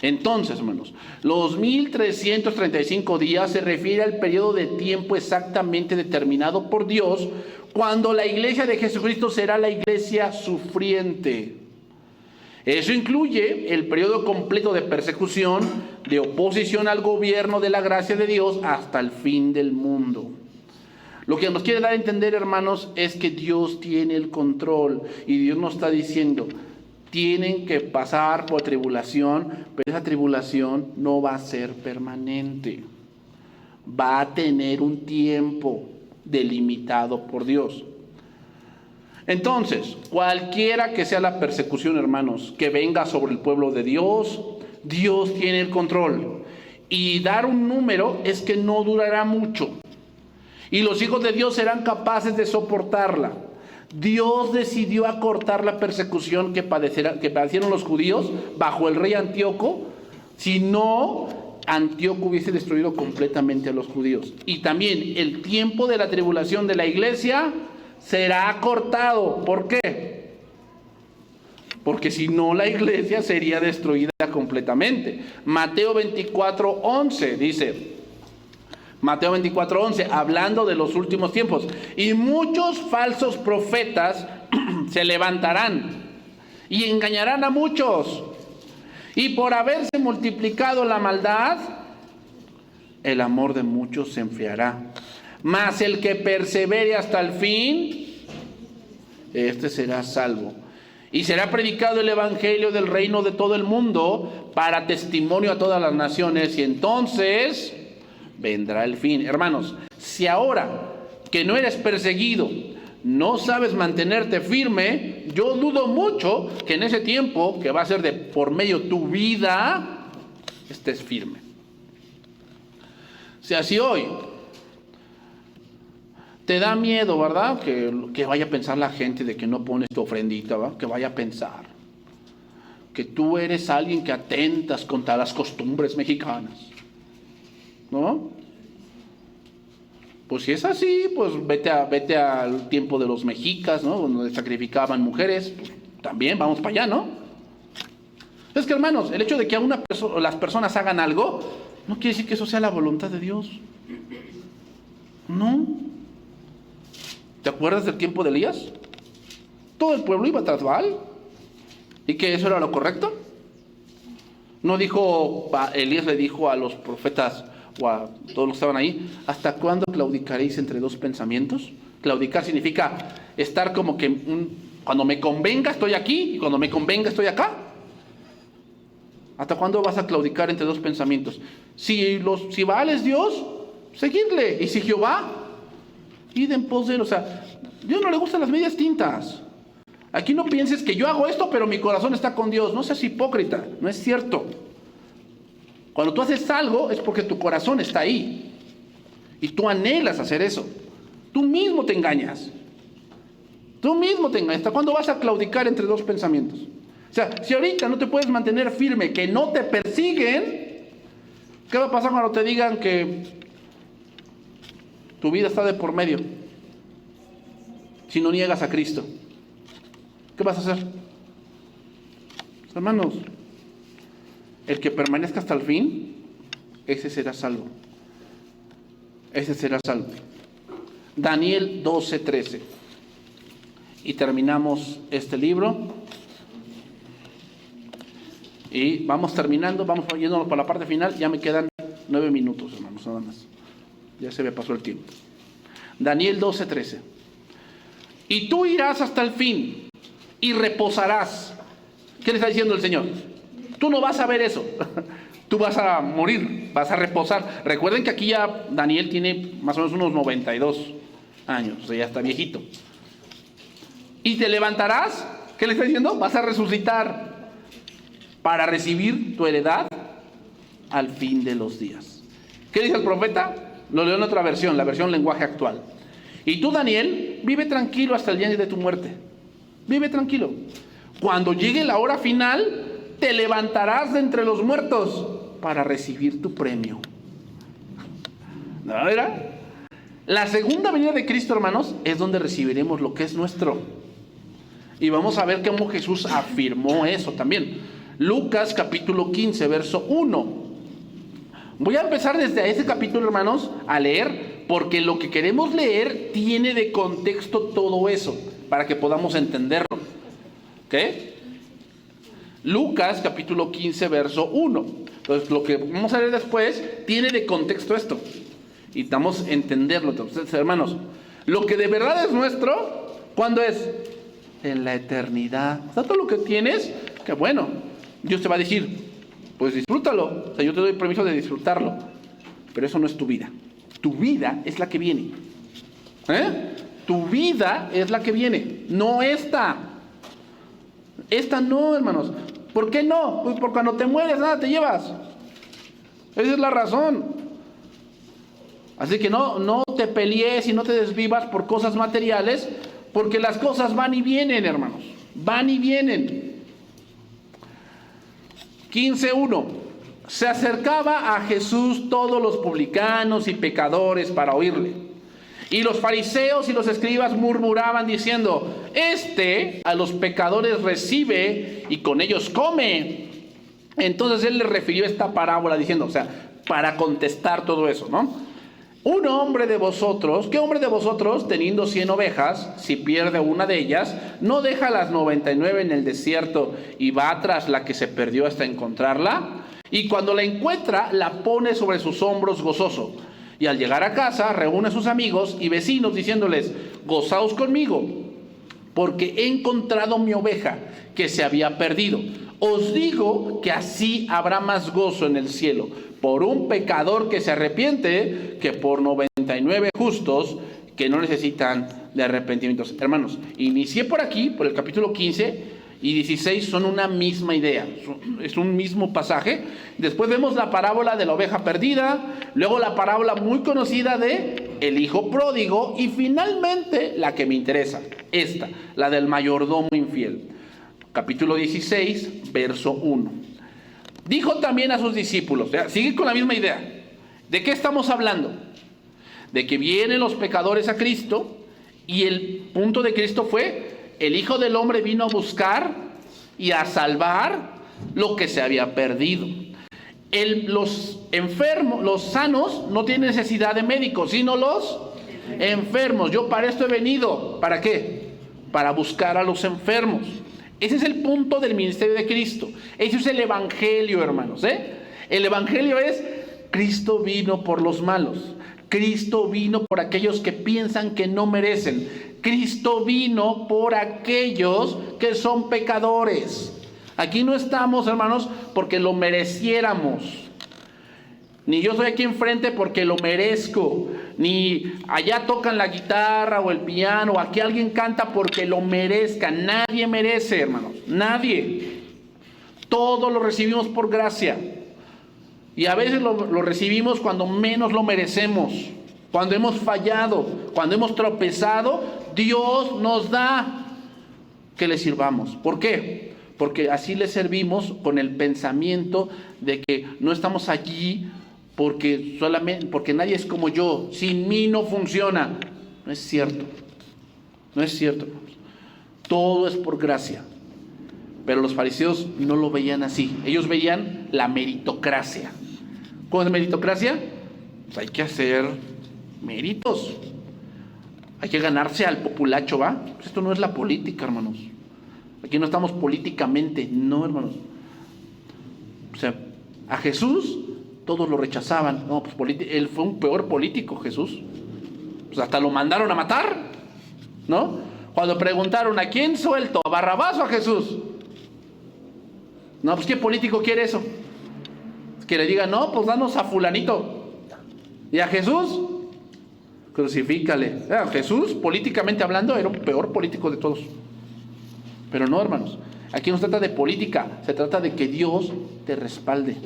Entonces, hermanos, los 1335 días se refiere al periodo de tiempo exactamente determinado por Dios, cuando la iglesia de Jesucristo será la iglesia sufriente. Eso incluye el periodo completo de persecución, de oposición al gobierno de la gracia de Dios hasta el fin del mundo. Lo que nos quiere dar a entender, hermanos, es que Dios tiene el control y Dios nos está diciendo, tienen que pasar por tribulación, pero esa tribulación no va a ser permanente. Va a tener un tiempo delimitado por Dios. Entonces, cualquiera que sea la persecución, hermanos, que venga sobre el pueblo de Dios, Dios tiene el control. Y dar un número es que no durará mucho. Y los hijos de Dios serán capaces de soportarla. Dios decidió acortar la persecución que padecieron los judíos bajo el rey Antíoco. Si no, Antíoco hubiese destruido completamente a los judíos. Y también el tiempo de la tribulación de la iglesia será acortado. ¿Por qué? Porque si no, la iglesia sería destruida completamente. Mateo 24:11 dice, Mateo 24:11, hablando de los últimos tiempos, y muchos falsos profetas se levantarán y engañarán a muchos, y por haberse multiplicado la maldad, el amor de muchos se enfriará. Mas el que persevere hasta el fin, este será salvo. Y será predicado el evangelio del reino de todo el mundo para testimonio a todas las naciones, y entonces vendrá el fin. Hermanos, si ahora que no eres perseguido, no sabes mantenerte firme, yo dudo mucho que en ese tiempo, que va a ser de por medio tu vida, estés firme. O sea, si hoy Te da miedo, ¿verdad? Que vaya a pensar la gente de que no pones tu ofrendita, ¿verdad? Que vaya a pensar que tú eres alguien que atentas contra las costumbres mexicanas, ¿no? Pues si es así, pues vete al tiempo de los mexicas, ¿no? Donde sacrificaban mujeres, pues también vamos para allá, ¿no? Es que, hermanos, el hecho de que las personas hagan algo, no quiere decir que eso sea la voluntad de Dios. No. ¿Te acuerdas del tiempo de Elías? Todo el pueblo iba tras Baal. ¿Y que eso era lo correcto? No dijo, Elías le dijo a los profetas o a todos los que estaban ahí, ¿hasta cuándo claudicaréis entre dos pensamientos? Claudicar significa estar como que cuando me convenga estoy aquí y cuando me convenga estoy acá. ¿Hasta cuándo vas a claudicar entre dos pensamientos? Si Baal es Dios, seguidle. Y si Jehová, id en pos de él. O sea, a Dios no le gustan las medias tintas. Aquí no pienses que yo hago esto, pero mi corazón está con Dios. No seas hipócrita, no es cierto. Cuando tú haces algo es porque tu corazón está ahí. Y tú anhelas hacer eso. Tú mismo te engañas. Tú mismo te engañas. ¿Hasta cuándo vas a claudicar entre dos pensamientos? O sea, si ahorita no te puedes mantener firme, que no te persiguen, ¿qué va a pasar cuando te digan que tu vida está de por medio? Si no niegas a Cristo, ¿qué vas a hacer? Hermanos, el que permanezca hasta el fin, ese será salvo. Ese será salvo. Daniel 12:13. Y terminamos este libro. Y vamos terminando, vamos yéndonos para la parte final. Ya me quedan 9 minutos, hermanos, nada más. Ya se me pasó el tiempo. Daniel 12:13. Y tú irás hasta el fin y reposarás. ¿Qué le está diciendo el Señor? Tú no vas a ver eso. Tú vas a morir, vas a reposar. Recuerden que aquí ya Daniel tiene más o menos unos 92 años, o sea, ya está viejito. Y te levantarás, ¿qué le está diciendo? Vas a resucitar para recibir tu heredad al fin de los días. ¿Qué dice el profeta? Lo leo en otra versión, la versión lenguaje actual. Y tú, Daniel, vive tranquilo hasta el día de tu muerte. Vive tranquilo. Cuando llegue la hora final, te levantarás de entre los muertos para recibir tu premio. ¿No era? La segunda venida de Cristo, hermanos, es donde recibiremos lo que es nuestro. Y vamos a ver cómo Jesús afirmó eso también. Lucas capítulo 15, verso 1. Voy a empezar desde ese capítulo, hermanos, a leer, porque lo que queremos leer tiene de contexto todo eso, para que podamos entenderlo. ¿Ok? Lucas capítulo 15, verso 1. Entonces, lo que vamos a leer después tiene de contexto esto. Y estamos a entenderlo. Entonces, hermanos, lo que de verdad es nuestro, ¿cuándo es? En la eternidad. O sea, todo lo que tienes, que bueno, Dios te va a decir, pues disfrútalo. O sea, yo te doy permiso de disfrutarlo. Pero eso no es tu vida. Tu vida es la que viene. Tu vida es la que viene, no esta. Esta no, hermanos. ¿Por qué no? Pues porque cuando te mueres nada te llevas. Esa es la razón. Así que no te pelees y no te desvivas por cosas materiales, porque las cosas van y vienen, hermanos. Van y vienen. 15:1. Se acercaba a Jesús todos los publicanos y pecadores para oírle. Y los fariseos y los escribas murmuraban diciendo, a los pecadores recibe y con ellos come. Entonces él les refirió esta parábola diciendo, o sea, para contestar todo eso, ¿no? Un hombre de vosotros, ¿qué hombre de vosotros, teniendo 100 ovejas, si pierde una de ellas, no deja las 99 en el desierto y va tras la que se perdió hasta encontrarla? Y cuando la encuentra, la pone sobre sus hombros gozoso. Y al llegar a casa, reúne a sus amigos y vecinos diciéndoles, gozaos conmigo, porque he encontrado mi oveja que se había perdido. Os digo que así habrá más gozo en el cielo por un pecador que se arrepiente que por 99 justos que no necesitan de arrepentimientos. Hermanos, inicié por aquí, por el capítulo 15 y 16 son una misma idea, es un mismo pasaje. Después vemos la parábola de la oveja perdida, luego la parábola muy conocida de el hijo pródigo y finalmente la que me interesa, esta, la del mayordomo infiel. Capítulo 16, verso 1. Dijo también a sus discípulos, sigue con la misma idea. ¿De qué estamos hablando? De que vienen los pecadores a Cristo y el punto de Cristo fue, el Hijo del Hombre vino a buscar y a salvar lo que se había perdido. Los enfermos, los sanos no tienen necesidad de médicos, sino los enfermos. Yo para esto he venido. ¿Para qué? Para buscar a los enfermos. Ese es el punto del ministerio de Cristo. Ese es el evangelio, hermanos. El evangelio es, Cristo vino por los malos. Cristo vino por aquellos que piensan que no merecen. Cristo vino por aquellos que son pecadores. Aquí no estamos, hermanos, porque lo mereciéramos. Ni yo estoy aquí enfrente porque lo merezco. Ni allá tocan la guitarra o el piano. Aquí alguien canta porque lo merezca. Nadie merece, hermanos. Nadie. Todo lo recibimos por gracia. Y a veces lo recibimos cuando menos lo merecemos. Cuando hemos fallado. Cuando hemos tropezado. Dios nos da que le sirvamos. ¿Por qué? Porque así le servimos con el pensamiento de que no estamos allí porque nadie es como yo. Sin mí no funciona. No es cierto. No es cierto. Todo es por gracia. Pero los fariseos no lo veían así. Ellos veían la meritocracia. ¿Cómo es meritocracia? Pues hay que hacer méritos. Hay que ganarse al populacho, ¿va? Pues esto no es la política, hermanos. Aquí no estamos políticamente, no, hermanos. O sea, a Jesús todos lo rechazaban. No, pues él fue un peor político, Jesús. Pues hasta lo mandaron a matar, ¿no? Cuando preguntaron, ¿a quién suelto? ¿A Barrabás o a Jesús? No, pues ¿qué político quiere eso? Que le digan, no, pues danos a fulanito. ¿Y a Jesús? Crucifícale. Jesús, políticamente hablando, era un peor político de todos. Pero no, hermanos, aquí no se trata de política, se trata de que Dios te respalde.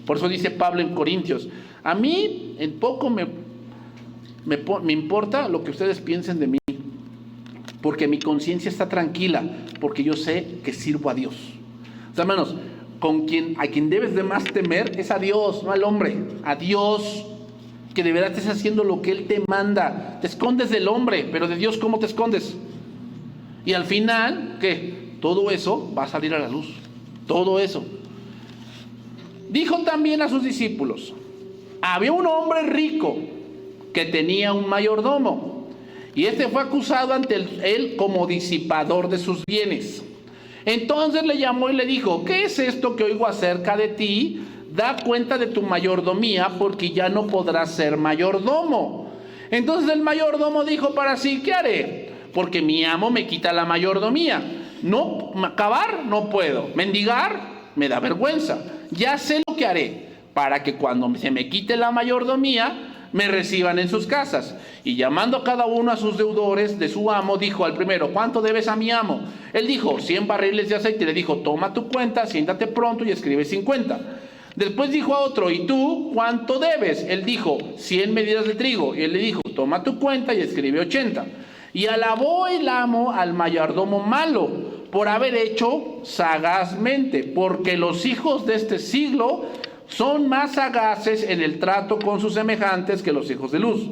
Por eso dice Pablo en Corintios, a mí en poco me importa lo que ustedes piensen de mí, porque mi conciencia está tranquila, porque yo sé que sirvo a Dios. O sea, hermanos, a quien debes de más temer es a Dios, no al hombre, a Dios, que de verdad estés haciendo lo que Él te manda. Te escondes del hombre, pero de Dios, ¿cómo te escondes? Y al final, ¿qué? Todo eso va a salir a la luz. Todo eso. Dijo también a sus discípulos, había un hombre rico que tenía un mayordomo, y este fue acusado ante él como disipador de sus bienes. Entonces le llamó y le dijo, ¿qué es esto que oigo acerca de ti? Da cuenta de tu mayordomía, porque ya no podrás ser mayordomo. Entonces el mayordomo dijo para sí, ¿qué haré? Porque mi amo me quita la mayordomía. No, cavar no puedo. Mendigar me da vergüenza. Ya sé lo que haré para que cuando se me quite la mayordomía me reciban en sus casas. Y llamando a cada uno a sus deudores de su amo, dijo al primero, ¿cuánto debes a mi amo? Él dijo, 100 barriles de aceite. Le dijo, toma tu cuenta, siéntate pronto y escribe 50. Después dijo a otro, ¿y tú cuánto debes? Él dijo, 100 medidas de trigo. Y él le dijo, toma tu cuenta y escribe 80. Y alabó el amo al mayordomo malo por haber hecho sagazmente, porque los hijos de este siglo son más sagaces en el trato con sus semejantes que los hijos de luz.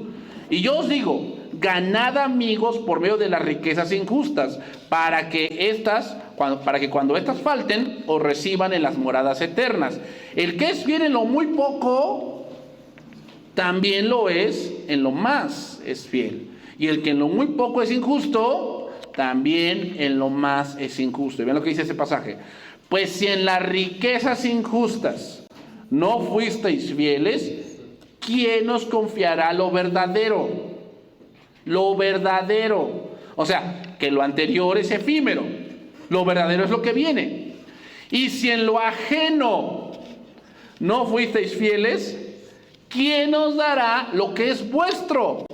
Y yo os digo, ganad amigos por medio de las riquezas injustas, para que cuando estas falten, os reciban en las moradas eternas. El que es fiel en lo muy poco, también lo es en lo más es fiel. Y el que en lo muy poco es injusto, también en lo más es injusto. Y vean lo que dice ese pasaje. Pues si en las riquezas injustas no fuisteis fieles, ¿quién os confiará lo verdadero? Lo verdadero. O sea, que lo anterior es efímero. Lo verdadero es lo que viene. Y si en lo ajeno no fuisteis fieles, ¿quién os dará lo que es vuestro?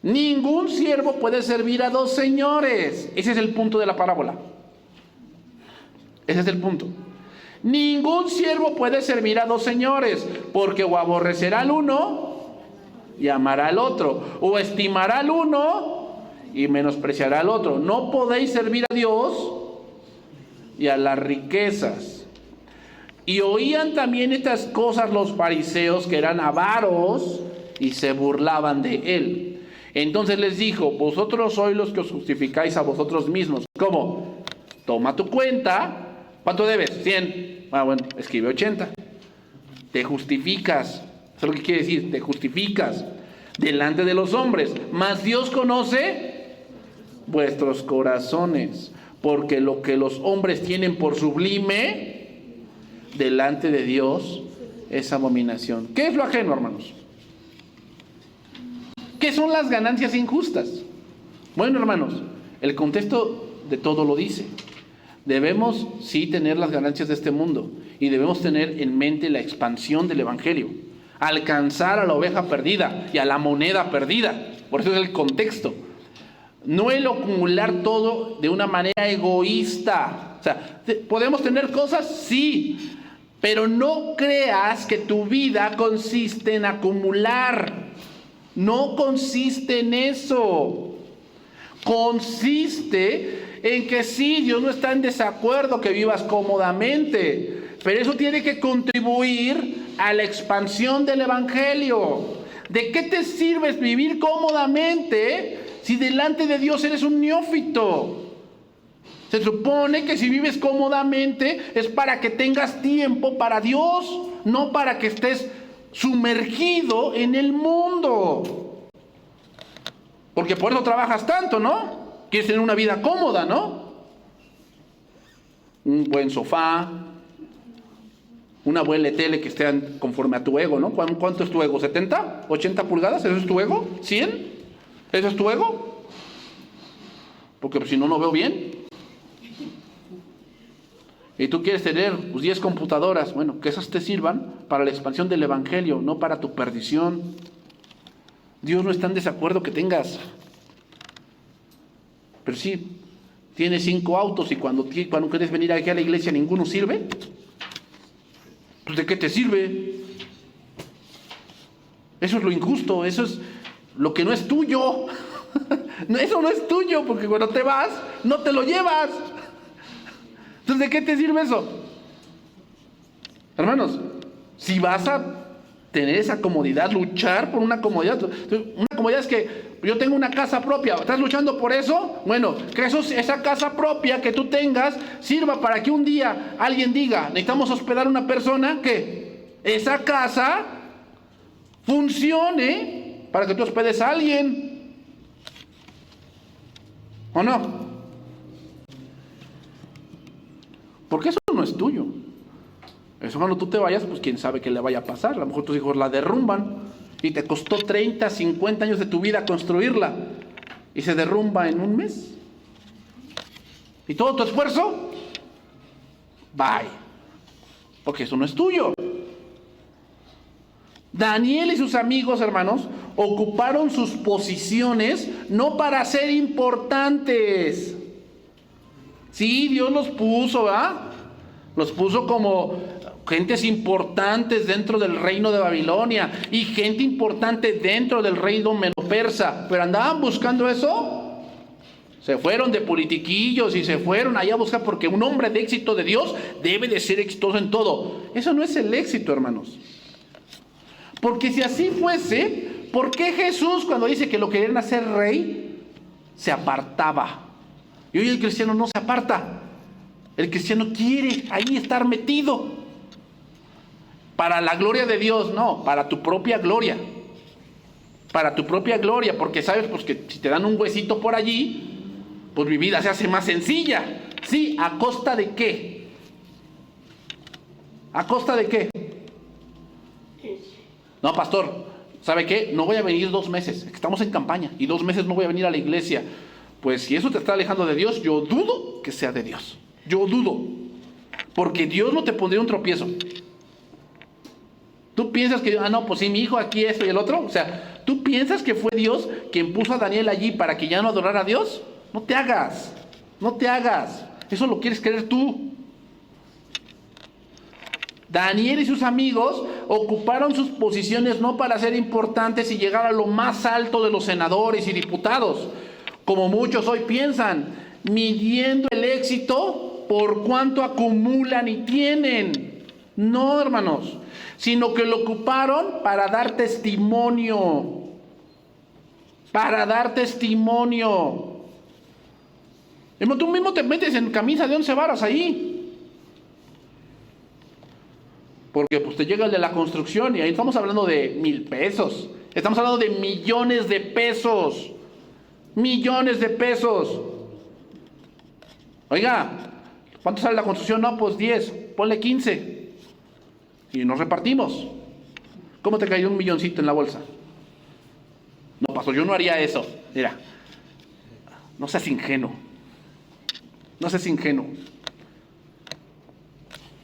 Ningún siervo puede servir a dos señores. Ese es el punto de la parábola. Ese es el punto. Ningún siervo puede servir a dos señores, porque o aborrecerá al uno y amará al otro, o estimará al uno y menospreciará al otro. No podéis servir a Dios y a las riquezas. Y oían también estas cosas los fariseos, que eran avaros, y se burlaban de él. Entonces les dijo: vosotros sois los que os justificáis a vosotros mismos. ¿Cómo? Toma tu cuenta. ¿Cuánto debes? 100. Bueno, escribe 80. Te justificas. Eso es lo que quiere decir, te justificas delante de los hombres. Mas Dios conoce vuestros corazones, porque lo que los hombres tienen por sublime delante de Dios es abominación. ¿Qué es lo ajeno, hermanos? ¿Qué son las ganancias injustas? Bueno, hermanos, el contexto de todo lo dice. Debemos sí tener las ganancias de este mundo, y debemos tener en mente la expansión del evangelio, alcanzar a la oveja perdida y a la moneda perdida. Por eso es el contexto. No el acumular todo de una manera egoísta. O sea, ¿podemos tener cosas? Sí, pero no creas que tu vida consiste en acumular. No consiste en eso. Consiste en que sí, Dios no está en desacuerdo que vivas cómodamente, pero eso tiene que contribuir a la expansión del evangelio. ¿De qué te sirve vivir cómodamente si delante de Dios eres un neófito? Se supone que si vives cómodamente es para que tengas tiempo para Dios, no para que estés sumergido en el mundo. Porque por eso trabajas tanto, ¿no? Quieres tener una vida cómoda, ¿no? Un buen sofá, una buena tele que esté conforme a tu ego, ¿no? ¿Cuánto es tu ego? ¿70? ¿80 pulgadas? ¿Eso es tu ego? ¿100? ¿Eso es tu ego? Porque si no, no veo bien. Y tú quieres tener 10 computadoras. Bueno, que esas te sirvan para la expansión del evangelio, no para tu perdición. Dios no está en desacuerdo que tengas. Pero sí, tienes 5 autos y cuando quieres venir aquí a la iglesia ninguno sirve. Pues ¿de qué te sirve? Eso es lo injusto, eso es lo que no es tuyo. Eso no es tuyo, porque cuando te vas, no te lo llevas. Entonces, ¿de qué te sirve eso? Hermanos, si vas a tener esa comodidad, luchar por una comodidad. Una comodidad es que yo tengo una casa propia. ¿Estás luchando por eso? Bueno, que esa casa propia que tú tengas sirva para que un día alguien diga: necesitamos hospedar a una persona, que esa casa funcione para que tú hospedes a alguien. ¿O no? Porque eso no es tuyo. Eso cuando tú te vayas, pues quién sabe qué le vaya a pasar. A lo mejor tus hijos la derrumban y te costó 30, 50 años de tu vida construirla y se derrumba en un mes. ¿Y todo tu esfuerzo? Bye. Porque eso no es tuyo. Daniel y sus amigos, hermanos, ocuparon sus posiciones no para ser importantes. Sí, Dios los puso, ¿verdad? Los puso como gentes importantes dentro del reino de Babilonia y gente importante dentro del reino medo-persa. Pero andaban buscando eso. Se fueron de politiquillos y se fueron allá a buscar, porque un hombre de éxito de Dios debe de ser exitoso en todo. Eso no es el éxito, hermanos. Porque si así fuese, ¿por qué Jesús, cuando dice que lo querían hacer rey, se apartaba? Y hoy el cristiano no se aparta. El cristiano quiere ahí estar metido. Para la gloria de Dios, no, para tu propia gloria. Para tu propia gloria, porque sabes pues que si te dan un huesito por allí, pues mi vida se hace más sencilla. Sí, ¿a costa de qué? ¿A costa de qué? No, pastor, ¿sabe qué? No voy a venir 2 meses, estamos en campaña, y 2 meses no voy a venir a la iglesia. Pues si eso te está alejando de Dios, yo dudo que sea de Dios. Yo dudo. Porque Dios no te pondría un tropiezo. ¿Tú piensas que, no, pues sí, mi hijo aquí esto y el otro? O sea, ¿tú piensas que fue Dios quien puso a Daniel allí para que ya no adorara a Dios? No te hagas. No te hagas. Eso lo quieres creer tú. Daniel y sus amigos ocuparon sus posiciones no para ser importantes y llegar a lo más alto de los senadores y diputados, como muchos hoy piensan, midiendo el éxito por cuánto acumulan y tienen. No, hermanos, sino que lo ocuparon para dar testimonio. Para dar testimonio. Tú mismo te metes en camisa de 11 varas ahí. Porque pues te llega el de la construcción y ahí estamos hablando de 1,000 pesos. Estamos hablando de millones de pesos. Millones de pesos. Oiga, ¿cuánto sale la construcción? No, pues 10, ponle 15. Y nos repartimos. ¿Cómo te cayó 1 milloncito en la bolsa? No, pastor, yo no haría eso. Mira, no seas ingenuo. No seas ingenuo.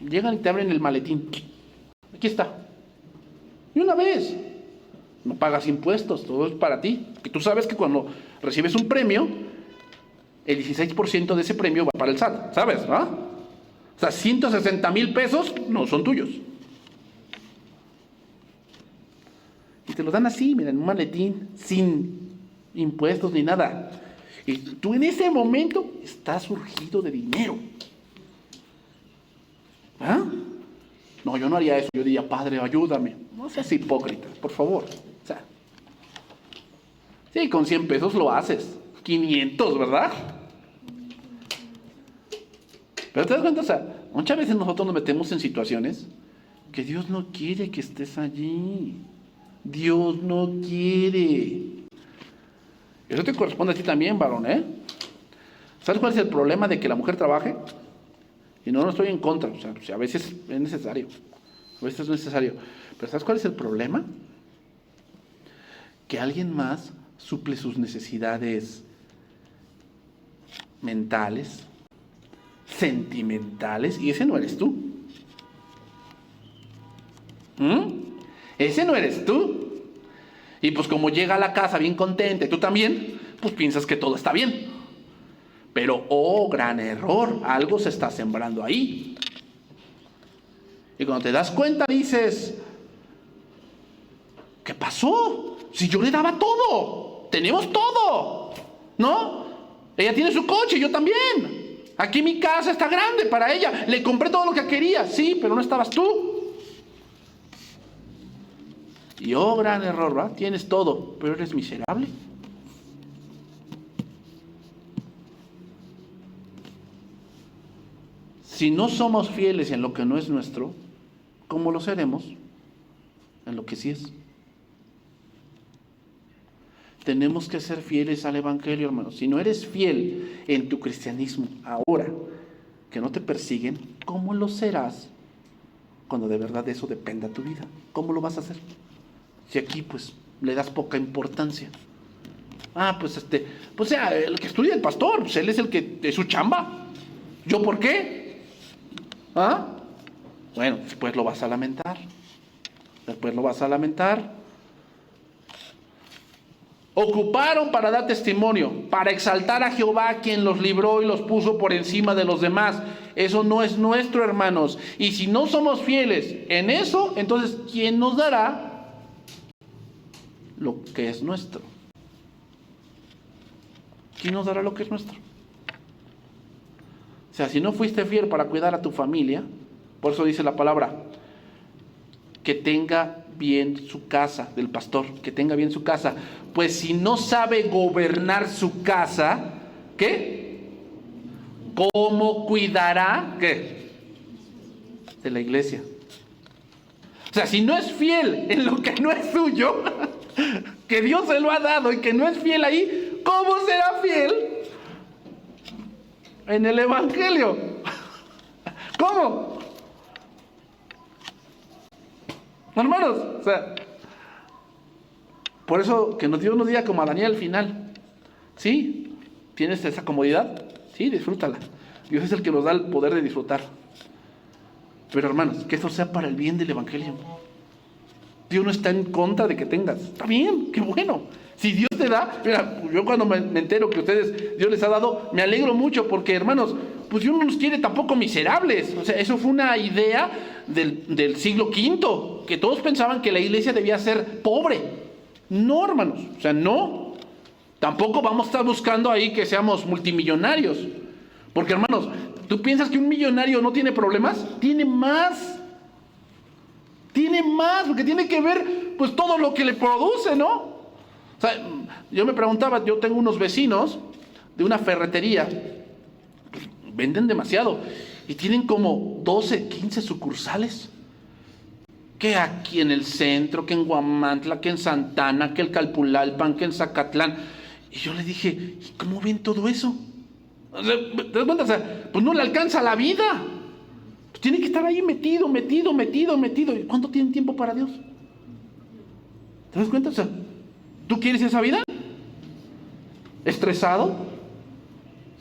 Llegan y te abren el maletín. Aquí está. Y una vez. No pagas impuestos, todo es para ti. Y tú sabes que cuando recibes un premio, el 16% de ese premio va para el SAT. ¿Sabes? ¿No? O sea, 160,000 pesos no son tuyos. Y te los dan así, mira, en un maletín, sin impuestos ni nada. Y tú en ese momento estás surgido de dinero. ¿Ah? No, yo no haría eso. Yo diría, Padre, ayúdame. No seas hipócrita, por favor. O sea, sí, con 100 pesos lo haces. 500, ¿verdad? Pero te das cuenta, o sea, muchas veces nosotros nos metemos en situaciones que Dios no quiere que estés allí. Dios no quiere. Eso te corresponde a ti también, varón, ¿eh? ¿Sabes cuál es el problema de que la mujer trabaje? Y no estoy en contra, o sea, a veces es necesario. A veces es necesario. Pero ¿sabes cuál es el problema? Que alguien más suple sus necesidades mentales, sentimentales, y ese no eres tú. Ese no eres tú. Y pues como llega a la casa bien contenta, y tú también, pues piensas que todo está bien. Pero, oh, gran error, algo se está sembrando ahí. Y cuando te das cuenta dices, ¿qué pasó? Si yo le daba todo, tenemos todo, ¿no? Ella tiene su coche, yo también. Aquí mi casa está grande para ella, le compré todo lo que quería, sí, pero no estabas tú. Y oh, gran error, ¿verdad? Tienes todo, pero eres miserable. Si no somos fieles en lo que no es nuestro, ¿cómo lo seremos en lo que sí es? Tenemos que ser fieles al Evangelio, hermanos. Si no eres fiel en tu cristianismo ahora, que no te persiguen, ¿cómo lo serás cuando de verdad de eso dependa tu vida? ¿Cómo lo vas a hacer? Si aquí pues le das poca importancia. Pues sea, el que estudia el pastor, pues él es el que es su chamba. ¿Yo por qué? Bueno, después lo vas a lamentar. Ocuparon para dar testimonio, para exaltar a Jehová, quien los libró y los puso por encima de los demás. Eso no es nuestro, hermanos. Y si no somos fieles en eso, entonces ¿quién nos dará lo que es nuestro? ¿Quién nos dará lo que es nuestro? O sea, si no fuiste fiel para cuidar a tu familia, por eso dice la palabra, que tenga bien su casa, del pastor, que tenga bien su casa. Pues si no sabe gobernar su casa, ¿qué? ¿Cómo cuidará? ¿Qué? De la iglesia. O sea, si no es fiel en lo que no es suyo, que Dios se lo ha dado y que no es fiel ahí, ¿cómo será fiel en el Evangelio? ¿Cómo? Hermanos, o sea, por eso que Dios nos diga como a Daniel al final, ¿sí? ¿Tienes esa comodidad? Sí, disfrútala. Dios es el que nos da el poder de disfrutar. Pero hermanos, que eso sea para el bien del Evangelio. Dios no está en contra de que tengas. Está bien, qué bueno. Si Dios te da, mira, yo cuando me entero que Dios les ha dado, me alegro mucho porque, hermanos, pues Dios no nos quiere tampoco miserables. O sea, eso fue una idea del siglo V, que todos pensaban que la iglesia debía ser pobre. No, hermanos, o sea, no. Tampoco vamos a estar buscando ahí que seamos multimillonarios. Porque, hermanos, ¿tú piensas que un millonario no tiene problemas? Tiene más. Tiene más, porque tiene que ver, pues, todo lo que le produce, ¿no? O sea, yo me preguntaba, yo tengo unos vecinos de una ferretería, pues, venden demasiado, y tienen como 12, 15 sucursales. Que aquí en el centro, que en Huamantla, que en Santana, que en Calpulalpan, que en Zacatlán. Y yo le dije, ¿y cómo ven todo eso? O sea, ¿te das cuenta? O sea, pues no le alcanza la vida. Pues tiene que estar ahí metido. ¿Y cuánto tienen tiempo para Dios? ¿Te das cuenta? O sea, ¿tú quieres esa vida? ¿Estresado?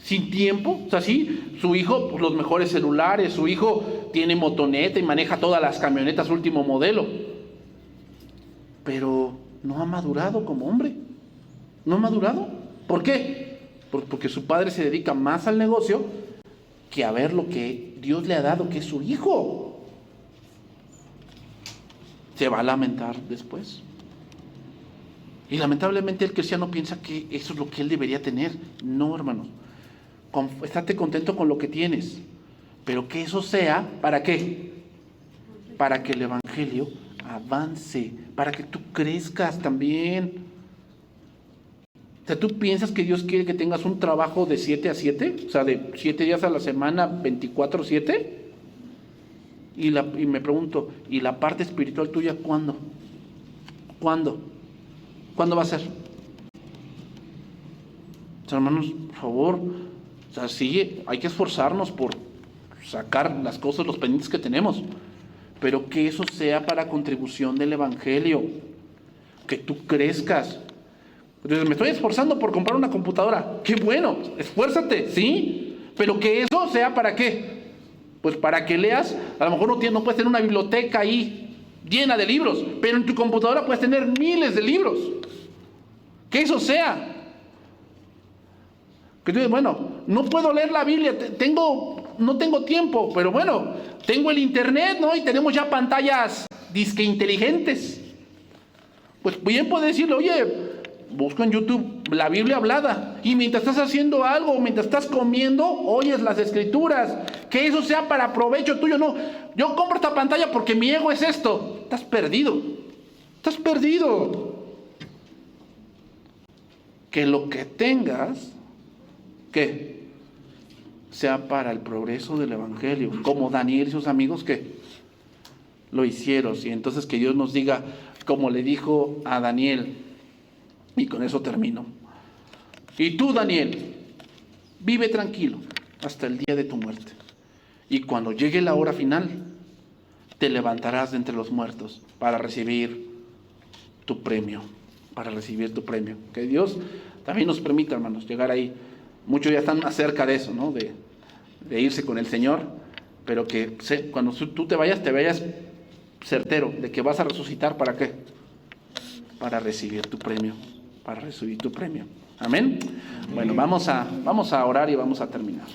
¿Sin tiempo? O sea, sí, su hijo, pues los mejores celulares, su hijo tiene motoneta y maneja todas las camionetas último modelo. Pero no ha madurado como hombre. No ha madurado. ¿Por qué? Porque su padre se dedica más al negocio que a ver lo que Dios le ha dado, que es su hijo. Se va a lamentar después. Y lamentablemente el cristiano piensa que eso es lo que él debería tener. No, hermanos. Estate contento con lo que tienes. Pero que eso sea, ¿para qué? Para que el evangelio avance, para que tú crezcas también. O sea, ¿tú piensas que Dios quiere que tengas un trabajo de 7 a 7? O sea, de 7 días a la semana, 24/7. Y me pregunto, ¿y la parte espiritual tuya cuándo? ¿Cuándo? ¿Cuándo va a ser? O sea, hermanos, por favor, o sea, sí, hay que esforzarnos por sacar las cosas, los pendientes que tenemos, pero que eso sea para contribución del evangelio, que tú crezcas. Entonces, me estoy esforzando por comprar una computadora. ¡Qué bueno! Esfuérzate, ¿sí? Pero que eso sea ¿para qué? Pues para que leas. A lo mejor no puedes tener una biblioteca ahí llena de libros, pero en tu computadora puedes tener miles de libros. Que eso sea. Que tú dices, bueno, no puedo leer la Biblia, no tengo tiempo, pero bueno, tengo el internet, ¿no? Y tenemos ya pantallas disque inteligentes. Pues bien puedes decirle, oye, busco en YouTube la Biblia hablada, y mientras estás haciendo algo, mientras estás comiendo, oyes las escrituras, que eso sea para provecho tuyo. No, yo compro esta pantalla porque mi ego es esto. Estás perdido. Que lo que tengas, ¿qué? Sea para el progreso del evangelio, como Daniel y sus amigos que lo hicieron. Y entonces que Dios nos diga, como le dijo a Daniel, y con eso termino. Y tú, Daniel, vive tranquilo hasta el día de tu muerte. Y cuando llegue la hora final, te levantarás de entre los muertos para recibir tu premio. Que Dios también nos permita, hermanos, llegar ahí. Muchos ya están más cerca de eso, ¿no? De irse con el Señor, pero que cuando tú te vayas certero de que vas a resucitar. ¿Para qué? Para recibir tu premio. Amén. Bueno, vamos a orar y vamos a terminar.